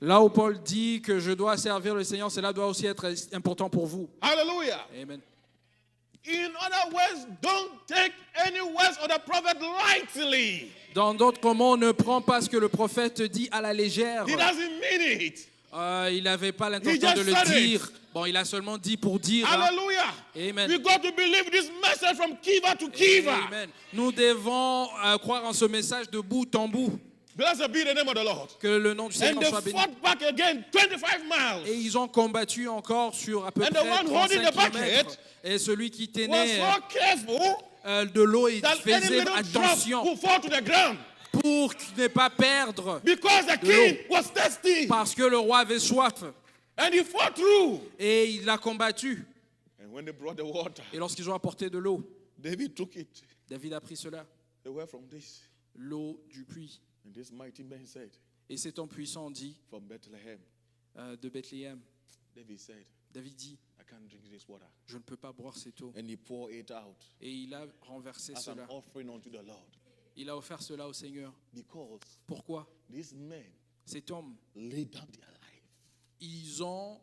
là où Paul dit que je dois servir le Seigneur, cela doit aussi être important pour vous. Hallelujah. Amen. In other words, don't take any words of the prophet lightly. Dans d'autres mots, ne prends pas ce que le prophète dit à la légère. He doesn't mean it. Il n'avait pas l'intention He de just le said it. dire. Bon, il a seulement dit pour dire. hein. Hallelujah. Amen. We got to believe this message from Kiva to Kiva. Amen. Nous devons croire en ce message de bout en bout. Blessed be the name of the Lord. Que le nom du And Seigneur they soit béni. fought back again 25 miles. Et ils ont combattu encore sur à peu And the près one holding 35 the bucket kilomètres. Et celui qui Was tenait so careful de l'eau, il that any faisait little drop attention will fall to the ground. pour ne pas perdre. Because the king was thirsty. Parce que le roi avait soif. And he fought through. Et il l'a combattu. And when they brought the water, Et lorsqu'ils ont apporté de l'eau, David took it. David a pris cela, They were from this. l'eau du puits. And this mighty man said, Et cet homme puissant dit from Bethlehem, de Bethléem, David said, David dit, I can't drink this water. je ne peux pas boire cette eau. And he poured it out Et il a renversé as an cela. offering unto the Lord. Il a offert cela au Seigneur. Because Pourquoi? these men Cet homme, laid down their life. ils ont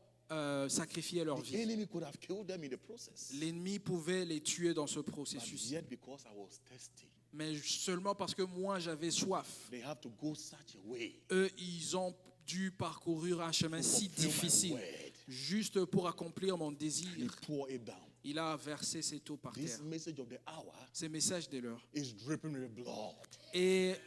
sacrifié leur The vie. enemy could have killed them in the process. L'ennemi pouvait les tuer dans ce But processus. yet, because I was thirsty, Mais seulement parce que moi j'avais soif. they have to go such a way Eux, ils ont dû parcourir un chemin to si fulfill my difficile, word. juste pour accomplir mon He désir. poured it down. Il a versé cette eau par This terre. message of the hour Ces messages de l'heure is dripping with blood. est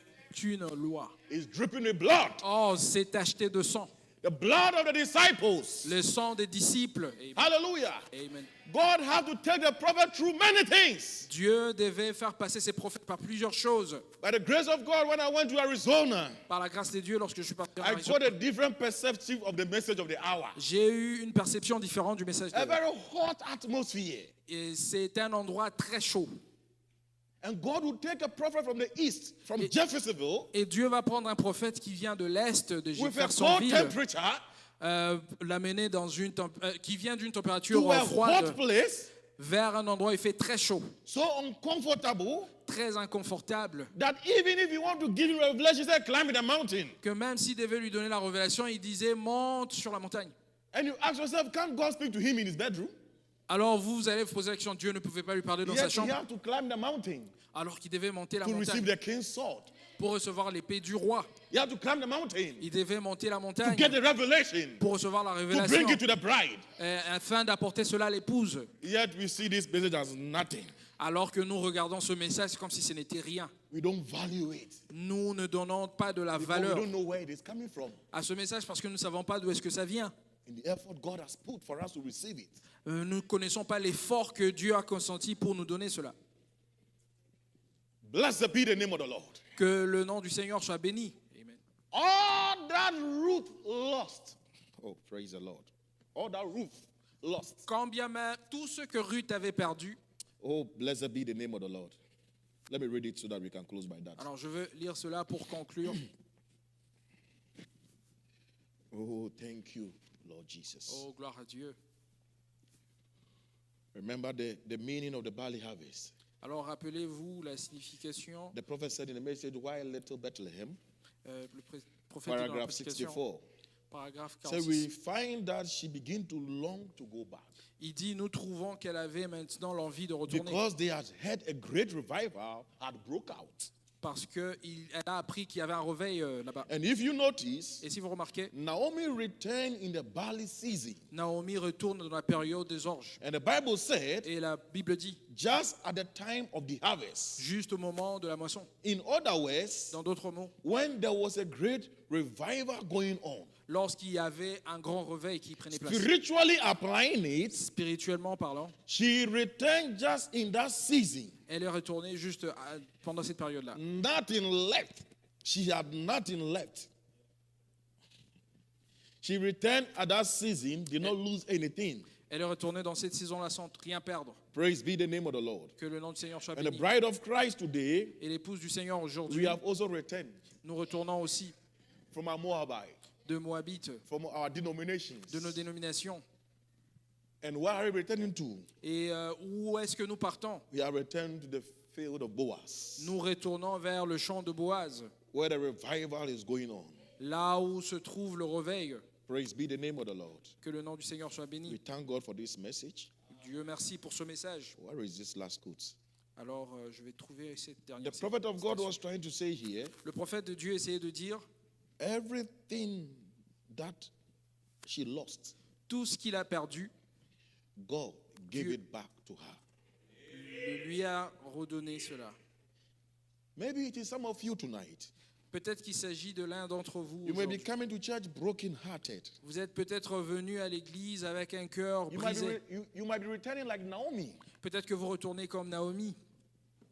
une loi. It's dripping with blood. Oh, c'est tacheté de sang. The blood of the disciples. Le sang des disciples. Hallelujah. Amen. God had to take the prophet through many things. Dieu devait faire passer ses prophètes par plusieurs choses. By the grace of God, when I went to Arizona, Par la grâce de Dieu, lorsque je suis parti en I Arizona, got a different perspective of the message of the hour. j'ai eu une perception différente du message de A l'heure. very hot atmosphere. Et c'est un endroit très chaud. And God will take a prophet from the east, from Jeffersonville, Et Dieu va prendre un prophète qui vient de l'est de with a cold Jeffersonville, temperature l'amener dans qui vient d'une température to a hot froide place, vers un endroit où il fait très chaud, so uncomfortable très inconfortable, that even if you want to give him revelation, he said, climb the mountain. que même s'il devait lui donner la révélation, il disait monte sur la montagne. And you ask yourself, can't God speak to him in his bedroom? Alors vous allez vous poser la question, Dieu ne pouvait pas lui parler dans sa Yet he chambre, had to climb the mountain alors qu'il devait monter la to receive montagne the king's sword. pour recevoir l'épée du roi. He had to climb the mountain Il devait monter la to montagne get the revelation, pour recevoir la to révélation, bring it to the bride. afin d'apporter cela à l'épouse. Yet we see this message as nothing. Alors que nous regardons ce message comme si ce n'était rien. We don't value it. Nous ne donnons pas de la Because we valeur don't know where it is coming from. à ce message parce que nous ne savons pas d'où est-ce que ça vient. In the effort God has put for us to receive it. Nous ne connaissons pas l'effort que Dieu a consenti pour nous donner cela. Blessed be the name of the Lord. Que le nom du Seigneur soit béni. Amen. All that Ruth lost. Oh, praise the Lord. All that Ruth lost. Quand bien même tout ce que Ruth avait perdu. Oh, blessed be the name of the Lord. Let me read it so that we can close by that. Alors je veux lire cela pour conclure. Oh, thank you, Lord Jesus. Oh, gloire à Dieu. Remember the meaning of the barley harvest. Alors rappelez-vous la signification, The prophet said in the message, why little Bethlehem? le prophète dit dans la Paragraph prédication, 64. paragraphe So we 46. find that she began to long to go back. Il dit, nous trouvons qu'elle avait maintenant l'envie de retourner Because they had had a great revival had broke out. parce qu'elle a appris qu'il y avait un réveil là-bas. And if you notice, Et si vous remarquez, Naomi returned in the barley season. Naomi retourne dans la période des orges. And the Bible said, Et la Bible dit, just at the time of the harvest. juste au moment de la moisson. In other words, Dans d'autres mots, when there was a great revival going on, lorsqu'il y avait un grand réveil qui prenait place, spiritually applying it, spirituellement parlant, she returned just in that season. elle est retournée juste pendant cette période-là. Nothing left. She had nothing left. She returned at that season, did not lose anything. Elle est retournée dans cette saison-là sans rien perdre. Praise be the name of the Lord. Que le nom du Seigneur soit And the béni. bride of Christ today, Et l'épouse du Seigneur we aujourd'hui, have also returned nous retournons aussi from our Moabite, de Moabite, from our denominations. de nos dénominations. And where are we returning to? Et où est-ce que nous partons? We are returning to the field of Boaz, Nous retournons vers le champ de Boaz, where the revival is going on. là où se trouve le réveil. Praise be the name of the Lord. Que le nom du Seigneur soit We béni. thank God for this message. Dieu merci pour ce message. Where is this last quote? Alors, je vais trouver cette The dernière prophet of God citation. was trying to say here, Le prophète de Dieu essayait de dire, everything that she lost, tout ce qu'il a perdu, God gave Dieu- it back to her. le lui a redonné cela. Maybe it is some of you tonight. Peut-être qu'il s'agit de l'un d'entre vous. You may be aujourd'hui. coming to church broken-hearted. Vous êtes peut-être venu à l'église avec un cœur You might, brisé. you might be returning like Naomi. Peut-être que vous retournez comme Naomi.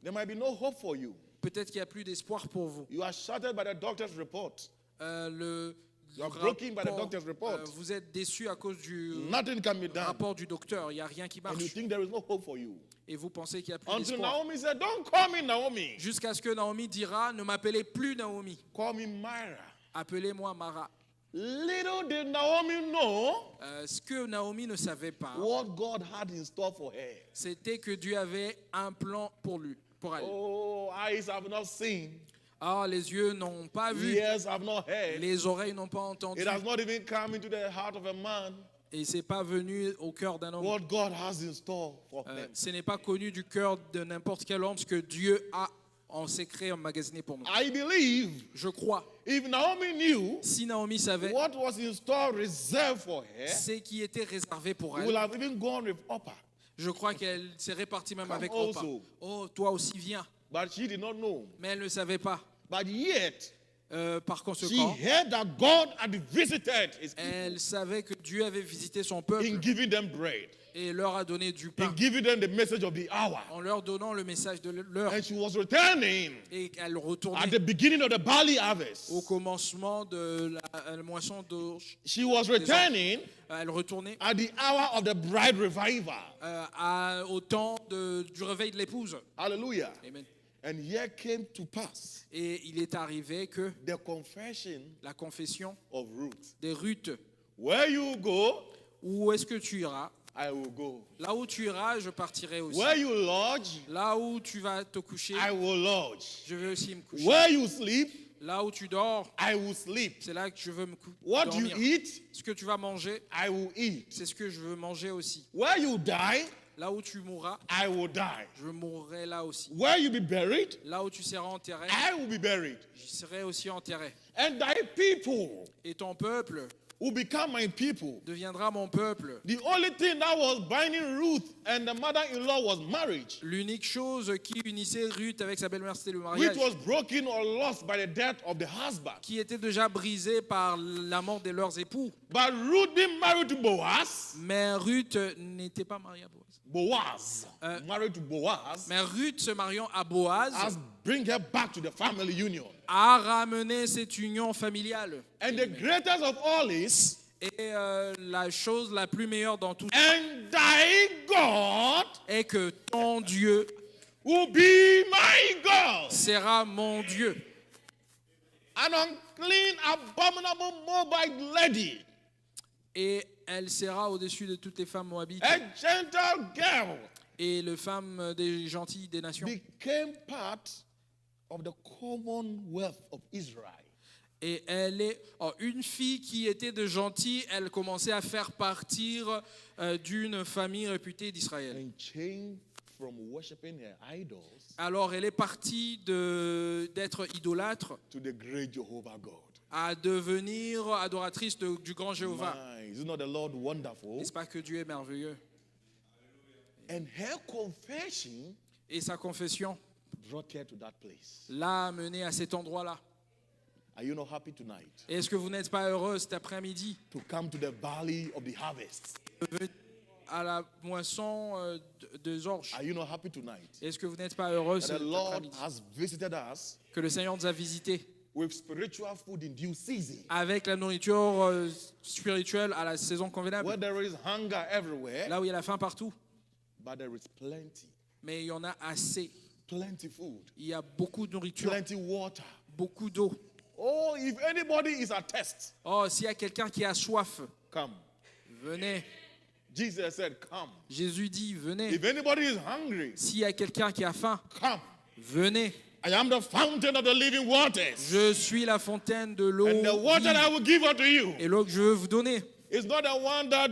There might be no hope for you. Peut-être qu'il n'y a plus d'espoir pour vous. You are shattered by the doctor's report. Le You are broken by the doctor's report. vous êtes déçu à cause du Nothing can be done. rapport du docteur. Il n'y a rien qui And you marche. think there is no hope for you. Et vous pensez qu'il n'y a plus Until d'espoir. Naomi said, don't call me Naomi. Jusqu'à ce que Naomi dira, ne m'appelez plus Naomi. Call me Myra. Appelez-moi Mara. Little did Naomi know Ce que Naomi ne savait pas, what God had in store for her. c'était que Dieu avait un plan pour lui, pour elle. Oh, eyes have not seen, Ah, les yeux n'ont pas vu, ears have not heard. les oreilles n'ont pas entendu, It has not even come into the heart of a man et c'est pas venu au cœur d'un homme. what God has in store for him. Ce n'est pas connu du cœur de n'importe quel homme ce que Dieu a en secret emmagasiné pour nous. I believe Je crois, if Naomi knew si Naomi savait what was in store reserved for her, ce qui était réservé pour he would elle, have even gone with Oprah. je crois qu'elle s'est répartie même Come avec also. Opa. Oh, toi aussi viens. But she did not know. Mais elle ne savait pas. But yet, Par she conséquent, heard that God had visited his people elle savait que Dieu avait visité son peuple in giving them bread, et leur a donné du pain in giving them the message of the hour. en leur donnant le message de l'heure. And she was returning Et elle at retournait the beginning of the barley harvest. au commencement de la moisson d'orge. She was returning Elle retournait at the hour of the bride revival. au temps du réveil de l'épouse. Hallelujah. Amen. And here came to pass Et il est arrivé que the confession la confession of Ruth. des Ruth, Where you go, où est-ce que tu iras? I will go. Là où tu iras, je partirai aussi. Where you lodge, Là où tu vas te coucher, I will lodge. je vais aussi me coucher. Where you sleep, Là où tu dors, I will sleep. c'est là que je veux me What you dormir. eat, Ce que tu vas manger, I will eat. c'est ce que je veux manger aussi. Where you die, Là où tu mourras, I will die. je mourrai là aussi. Where you be buried, Là où tu seras enterré, I will be buried. j'y serai aussi enterré. And thy people Et ton peuple will become my people. deviendra mon peuple. The only thing that was binding Ruth and the mother-in-law was marriage, L'unique chose qui unissait Ruth avec sa belle-mère, c'était le which mariage, was broken or lost by the death of the husband. qui était déjà brisé par la mort de leurs époux. But Ruth being married to Boaz, Mais Ruth n'était pas mariée à Boaz. married to Boaz, Mais Ruth, se mariant à Boaz, has bring her back to the family union. a ramené cette union familiale. And the greatest of all is, Et la chose la plus meilleure dans tout and thy God est que ton Dieu will be my God. sera mon Dieu. an unclean, abominable Moabite lady, Et elle sera au-dessus de toutes les femmes moabites. a gentle girl, Et les femmes des gentilles des nations. became part of the commonwealth of Israel. Et elle est une fille qui était de gentille, elle commençait à faire partir d'une famille réputée d'Israël. And changed from worshiping her idols Alors elle est partie d'être idolâtre to the great Jehovah God. à devenir adoratrice du grand Jéhovah. My, is not the Lord wonderful? N'est-ce pas que Dieu est merveilleux? And her confession Et sa confession brought her to that place. l'a amenée à cet endroit-là. Are you not happy tonight Et est-ce que vous n'êtes pas heureux cet après-midi to come to the valley of the harvest? à la moisson de Zorge? Are you not happy tonight Est-ce que vous n'êtes pas heureux that cet the Lord après-midi has visited us que le Seigneur nous a visités with spiritual food in due season? avec la nourriture spirituelle à la saison convenable? Where there is hunger everywhere, Là où il y a la faim partout. but there is plenty, Mais il y en a assez. plenty food, Il y a beaucoup de nourriture, plenty water. beaucoup d'eau. Oh, if anybody is at test, Oh, s'il y a quelqu'un qui a soif, come. venez. Jesus said, come. Jésus dit, venez. If anybody is hungry, S'il y a quelqu'un qui a faim, come. venez. I am the fountain of the living waters. Je suis la fontaine de l'eau. And the water that I vive. will give unto you Et l'eau que je veux vous donner, is not the one that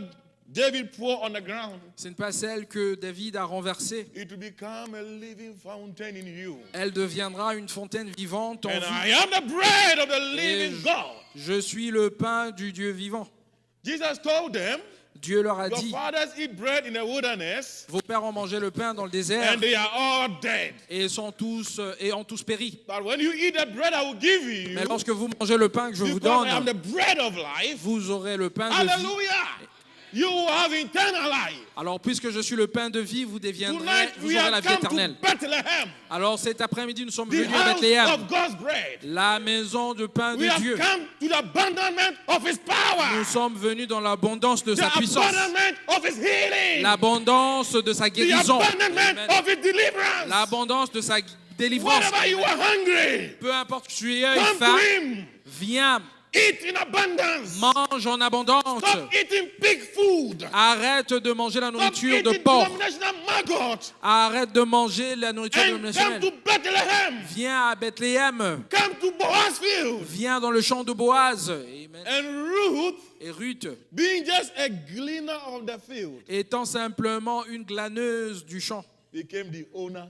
David poured on the ground. ce n'est pas celle que David a renversée. It will become a living fountain in you. Elle deviendra une fontaine vivante en And vous. I am the bread of the Et living God. je suis le pain du Dieu vivant. Jesus told them, Dieu leur a your dit, fathers eat bread in the wilderness, vos pères ont mangé le pain dans le désert and they are all dead. et ont tous péri. But when you eat the bread I will give you, Mais lorsque vous mangez le pain que je vous because I am donne, the bread of life, vous aurez le pain de vie. hallelujah, you will have eternal life. Alors, puisque je suis le pain de vie, vous Tonight we aurez la have vie come éternelle. to Bethlehem, Alors, cet après-midi, nous sommes the venus à house Bethléem, of God's bread. la maison de pain We de have Dieu. come to the abandonment of His Nous power, sommes venus dans l'abondance de the sa puissance, abandonment of His healing, l'abondance de sa the guérison, abandonment Amen. of His deliverance. l'abondance de sa délivrance. Whenever you are hungry, Peu importe que tu aies come faim, to Him. viens, Eat in abundance. mange en abondance. Stop eating pig food. Arrête de manger la Stop nourriture de eating porc. denominational maggot. Arrête de manger la nourriture And come dénominationnelle. to Bethlehem. Viens à Bethléem. Come to Boaz's field. Viens dans le champ de Boaz. Amen. And Ruth, Et Ruth, being just a gleaner of the field, étant simplement une glaneuse du champ, became the owner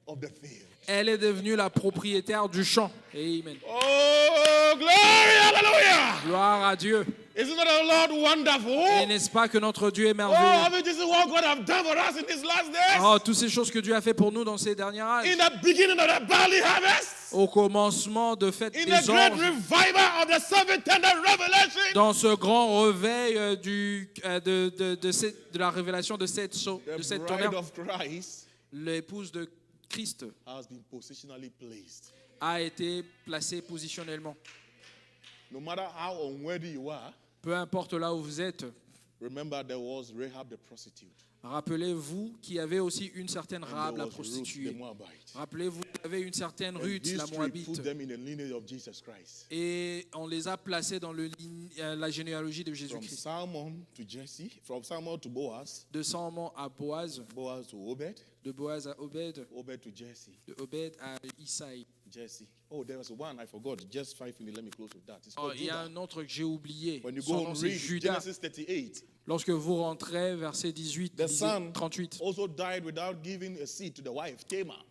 of the field. elle est devenue la propriétaire du champ. Amen. Oh, glory, hallelujah. Gloire à Dieu. Isn't that the Lord Et wonderful? n'est-ce pas que notre Dieu est Oh, I merveilleux? mean, this is what God has done for us in these last days. Oh, toutes ces choses que Dieu a fait pour nous dans ces derniers âges. In the beginning of the barley harvest, Au commencement de fête in des the great anges, revival of the seventh and the revelation, dans ce grand réveil de la révélation de cette the bride tonnerre, of Christ l'épouse de Christ has been positionally placed. a été placée positionnellement. No matter how unworthy you are, Peu importe là où vous êtes, remember there was Rahab the prostitute. rappelez-vous qu'il y avait aussi une certaine And Rahab, la there was Ruth the prostituée. Moabite. Rappelez-vous qu'il y avait une certaine And Ruth, la history Moabite. put them in the lineage of Jesus Christ. Et on les a placés dans la généalogie de From Jésus-Christ. Salmon to Jesse, from Salmon to Boaz, De Salmon à Boaz, Boaz to Obed, de Boaz à Obed, Obed to Jesse, de Obed à Isaïe. Jesse. Oh, there was one I forgot. Just 5 minutes. Let me close with that. It's Oh, called il y a Judah. un autre que j'ai oublié. When you Son go nom and c'est read Judas. Genesis 38, Lorsque vous rentrez, verset 18, the son 38. also died without giving a seed to the wife, Tamar.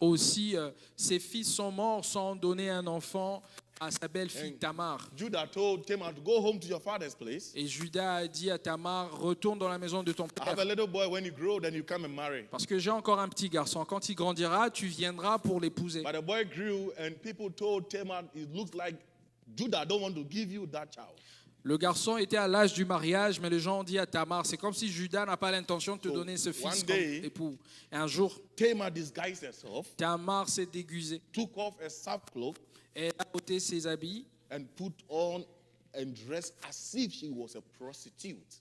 Aussi, ses fils sont morts sans donner un enfant à sa belle-fille Tamar. Judah told Tamar to go home to your father's place. Et Judas a dit à Tamar, retourne dans la maison de ton I have père. a little boy. When you grow, then you come and marry. Parce que j'ai encore un petit garçon. Quand il grandira, tu viendras pour l'épouser. But the boy grew, and people told Tamar, it looks like Judah don't want to give you that child. Le garçon était à l'âge du mariage, mais les gens ont dit à Tamar, c'est comme si Judas n'a pas l'intention de te So, donner ce one fils comme day- époux. Et un jour, Tamar disguised herself, Tamar s'est déguisée. took off a sackcloth, Elle a ôté ses habits and put on and dressed as if she was a prostitute.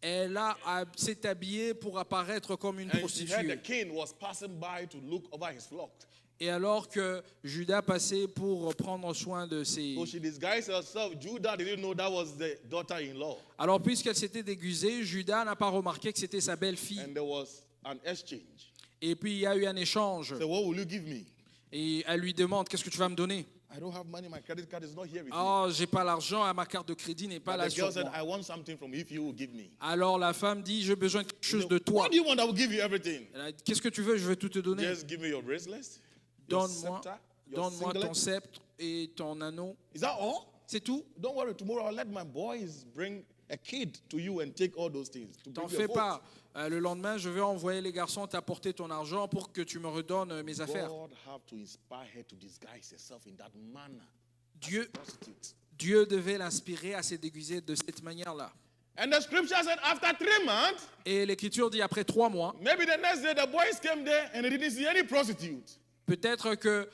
s'est habillée pour apparaître comme une And she heard the prostituée. king was passing by to look over his flock. Et alors que Judas passait pour prendre soin de ses... So she disguised herself. Judah didn't know that was the daughter-in-law. Alors puisqu'elle s'était déguisée, Judas n'a pas remarqué que c'était sa belle-fille. And there was an exchange. Et puis il y a eu un échange. So what will you give me? Et elle lui demande, qu'est-ce que tu vas me donner? I don't have money. My credit card is not here with me. Oh, j'ai pas l'argent, ma carte de crédit n'est pas But là the girl sur said, moi. I want something from you if you will give me. Alors la femme dit, j'ai besoin de quelque chose de toi. What do you want? I will give you everything. Elle a dit, qu'est-ce que tu veux? Je vais tout te donner. Just give me your bracelet, your Donne-moi scepter, your ton singlet. sceptre et ton anneau. Is that all? C'est tout. Don't worry. Tomorrow I'll let my boys bring a kid to you and take all those things. To T'en bring you a fais boat. pas. Le lendemain, je vais envoyer les garçons t'apporter ton argent pour que tu me redonnes mes affaires. God have to inspire her to disguise herself in that manner. Dieu, Prostitute. Dieu devait l'inspirer à se déguiser de cette manière-là. And the scripture said after 3 months, Et l'Écriture dit après 3 mois, maybe the next day the boys came there and they didn't see any prostitute. peut-être que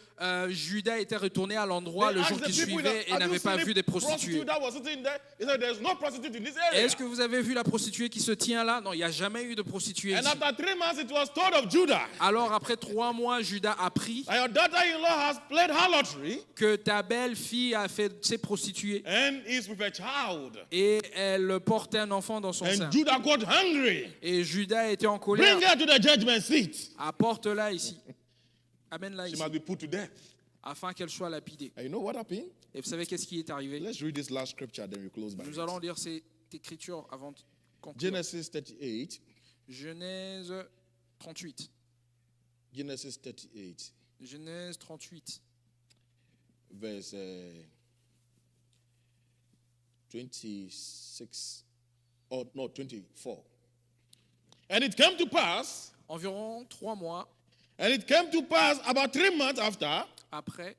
Judas était retourné à l'endroit They le asked jour the qui people, suivait et "Have you n'avait pas seen vu any des prostituées. prostitute that was sitting there?" He said, "There's no prostitute in this area." Est-ce que vous avez vu la prostituée qui se tient là? Non, il n'y a jamais eu de prostituée And ici. after 3 months, it was told of Judah, Alors après 3 mois, Judas a appris "Your daughter-in-law has played harlotry que ta belle-fille a fait ses prostituées and is with a child." et elle portait un enfant dans son sein. And Judah got hungry. Et Judas était en colère. Bring her to the judgment seat. Apporte-la ici. Amène-la She ici. must be put to death. Afin qu'elle soit lapidée. And you know what happened? Et vous savez qu'est-ce qui est arrivé? Let's read this last scripture, then we close by Nous it. allons lire cette écriture avant de conclure. Genesis 38. Genèse 38. Genesis 38, Genèse 38. verse 26, or no, 24. And it came to pass, Environ 3 mois about 3 months after, après,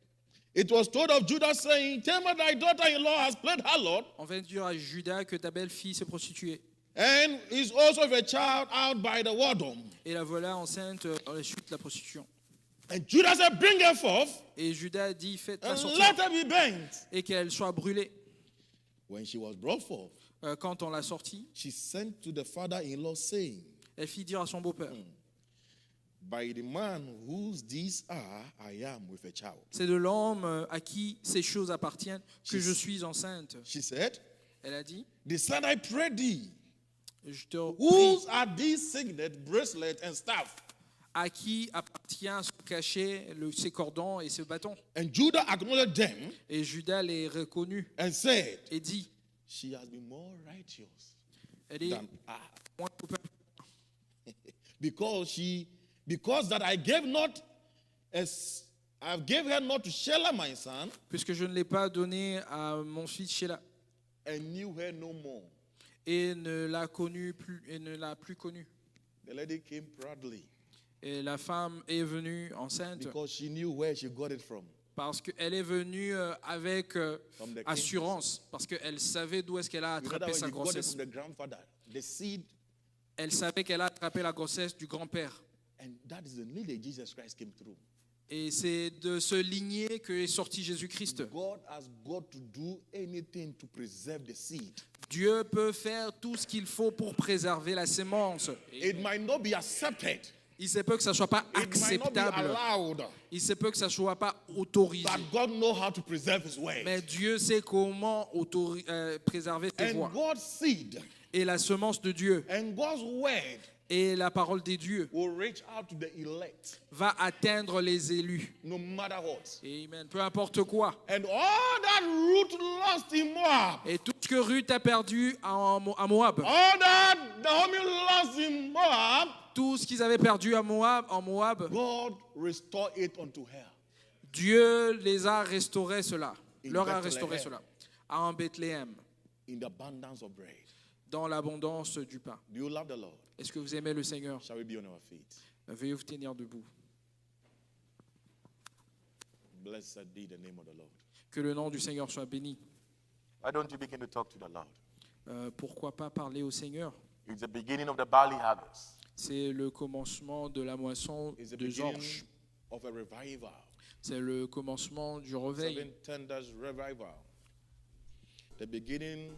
it was told of Judah, saying, "Tamar, thy daughter-in-law has played harlot, on vint dire à Judas que ta belle-fille s'est prostituée. and is also with a child out by the wardrobe." Et la voilà enceinte à la suite de la prostitution. And Judah said, "Bring her forth, Et Judas dit, faites-la and sortir let her be burnt." et qu'elle soit brûlée. When she was brought forth, Quand on l'a sortie, she sent to the father-in-law, saying, elle fit dire à son beau-père, "By the man whose these are, I am with a child." c'est de l'homme à qui ces choses appartiennent que She's- je suis enceinte. She said, Elle a dit, "The son, I pray thee, je te prie, whose are these signet, bracelet, and staff?" à qui appartient ce cachet, ces cordons et ce bâton. And Judah acknowledged them Et Judas les reconnut and said, et dit, "She has been more righteous elle est than I, moins coupable because that I gave her not to Shelah my son, puisque je ne l'ai pas donné à mon fils Sheila and knew her no more." et ne l'a plus connue. The lady came proudly Et la femme est venue enceinte because she knew where she got it from. parce qu'elle est venue avec From the assurance, parce qu'elle savait d'où est-ce qu'elle a In other attrapé words, sa she got it grossesse. from the grandfather, the seed, Elle savait qu'elle a attrapé la grossesse du grand-père. and that is the lineage Jesus Christ came through. Et c'est de ce ligné que est sorti Jésus-Christ. God has got to do anything to preserve the seed. Dieu peut faire tout ce qu'il faut pour préserver la sémence. It might not be accepted. Il se peut que ça ne soit pas It might not be acceptable. allowed. Il se peut que ça ne soit pas autorisé. But God knows how to preserve His word. Mais Dieu sait comment préserver ses And voies. God's seed Et la semence de Dieu and God's word et la parole des dieux will reach out to the elect, va atteindre les élus. no matter what. Amen. Peu importe quoi. And all that Ruth lost in Moab, Et tout ce que Ruth a perdu à Moab, all that Naomi lost in Moab, tout ce qu'ils avaient perdu en Moab, God restored it unto her. Dieu les a restaurés cela. In Leur a Bethlehem. restauré cela. En Bethléem, In the abundance of bread. dans l'abondance du pain. Do you love the Lord? Est-ce que vous aimez le Seigneur? Shall we be on our feet? Veuillez vous tenir debout. Blessed be the name of the Lord. Que le nom du Seigneur soit béni. Why don't you begin to talk to the Lord? Pourquoi pas parler au Seigneur? It's the beginning of the barley harvest. C'est le commencement de la moisson It's the de beginning orge. of a revival. C'est le commencement du réveil. 7 tenders revival. the beginning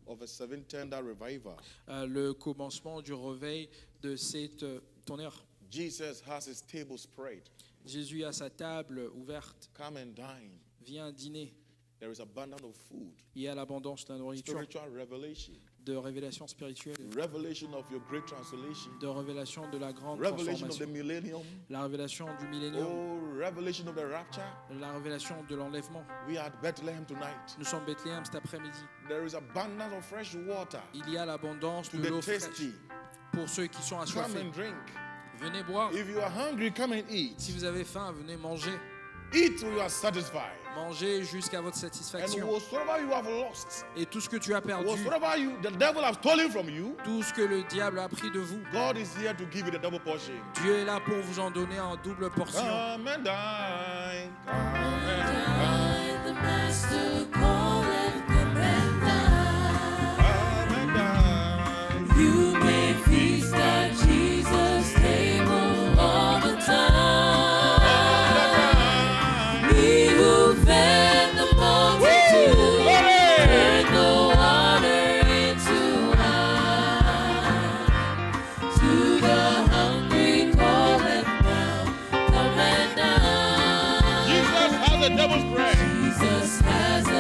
of a seven tender revival. Le commencement du réveil de cette tonnerre. Jesus has his table spread. Jésus a sa table ouverte. Come and dine. Viens dîner. There is abundance of food. Il y a l'abondance de la nourriture, Spiritual revelation. de révélation spirituelle, Revelation of your great translation. de révélation de la grande Revelation of the transformation, millennium. la révélation du millénium, Oh, revelation of the rapture. la révélation de l'enlèvement. We are at Bethlehem tonight. Nous sommes Bethléem cet après-midi. There is abundance of fresh water Il y a l'abondance to de the l'eau fraîche thirsty. pour ceux qui sont Come assoiffés. and drink. Venez boire. If you are hungry, come and eat. Si vous avez faim, venez manger. Eat till you are satisfied. Mangez jusqu'à votre And satisfaction. whatsoever you have lost, Et tout ce que tu as perdu, whatsoever the devil has stolen from you, tout ce que le diable a pris de vous, God is here to give you the double portion. Dieu est là pour vous en donner en double portion. Come and dine. Come and dine. The Master calleth, come and dine. Come and dine. You may feast at Jesus' table all the time. He who fed the multitude turned the water into wine. To the hungry calleth now, come and dine. Jesus has a double spread. Jesus has a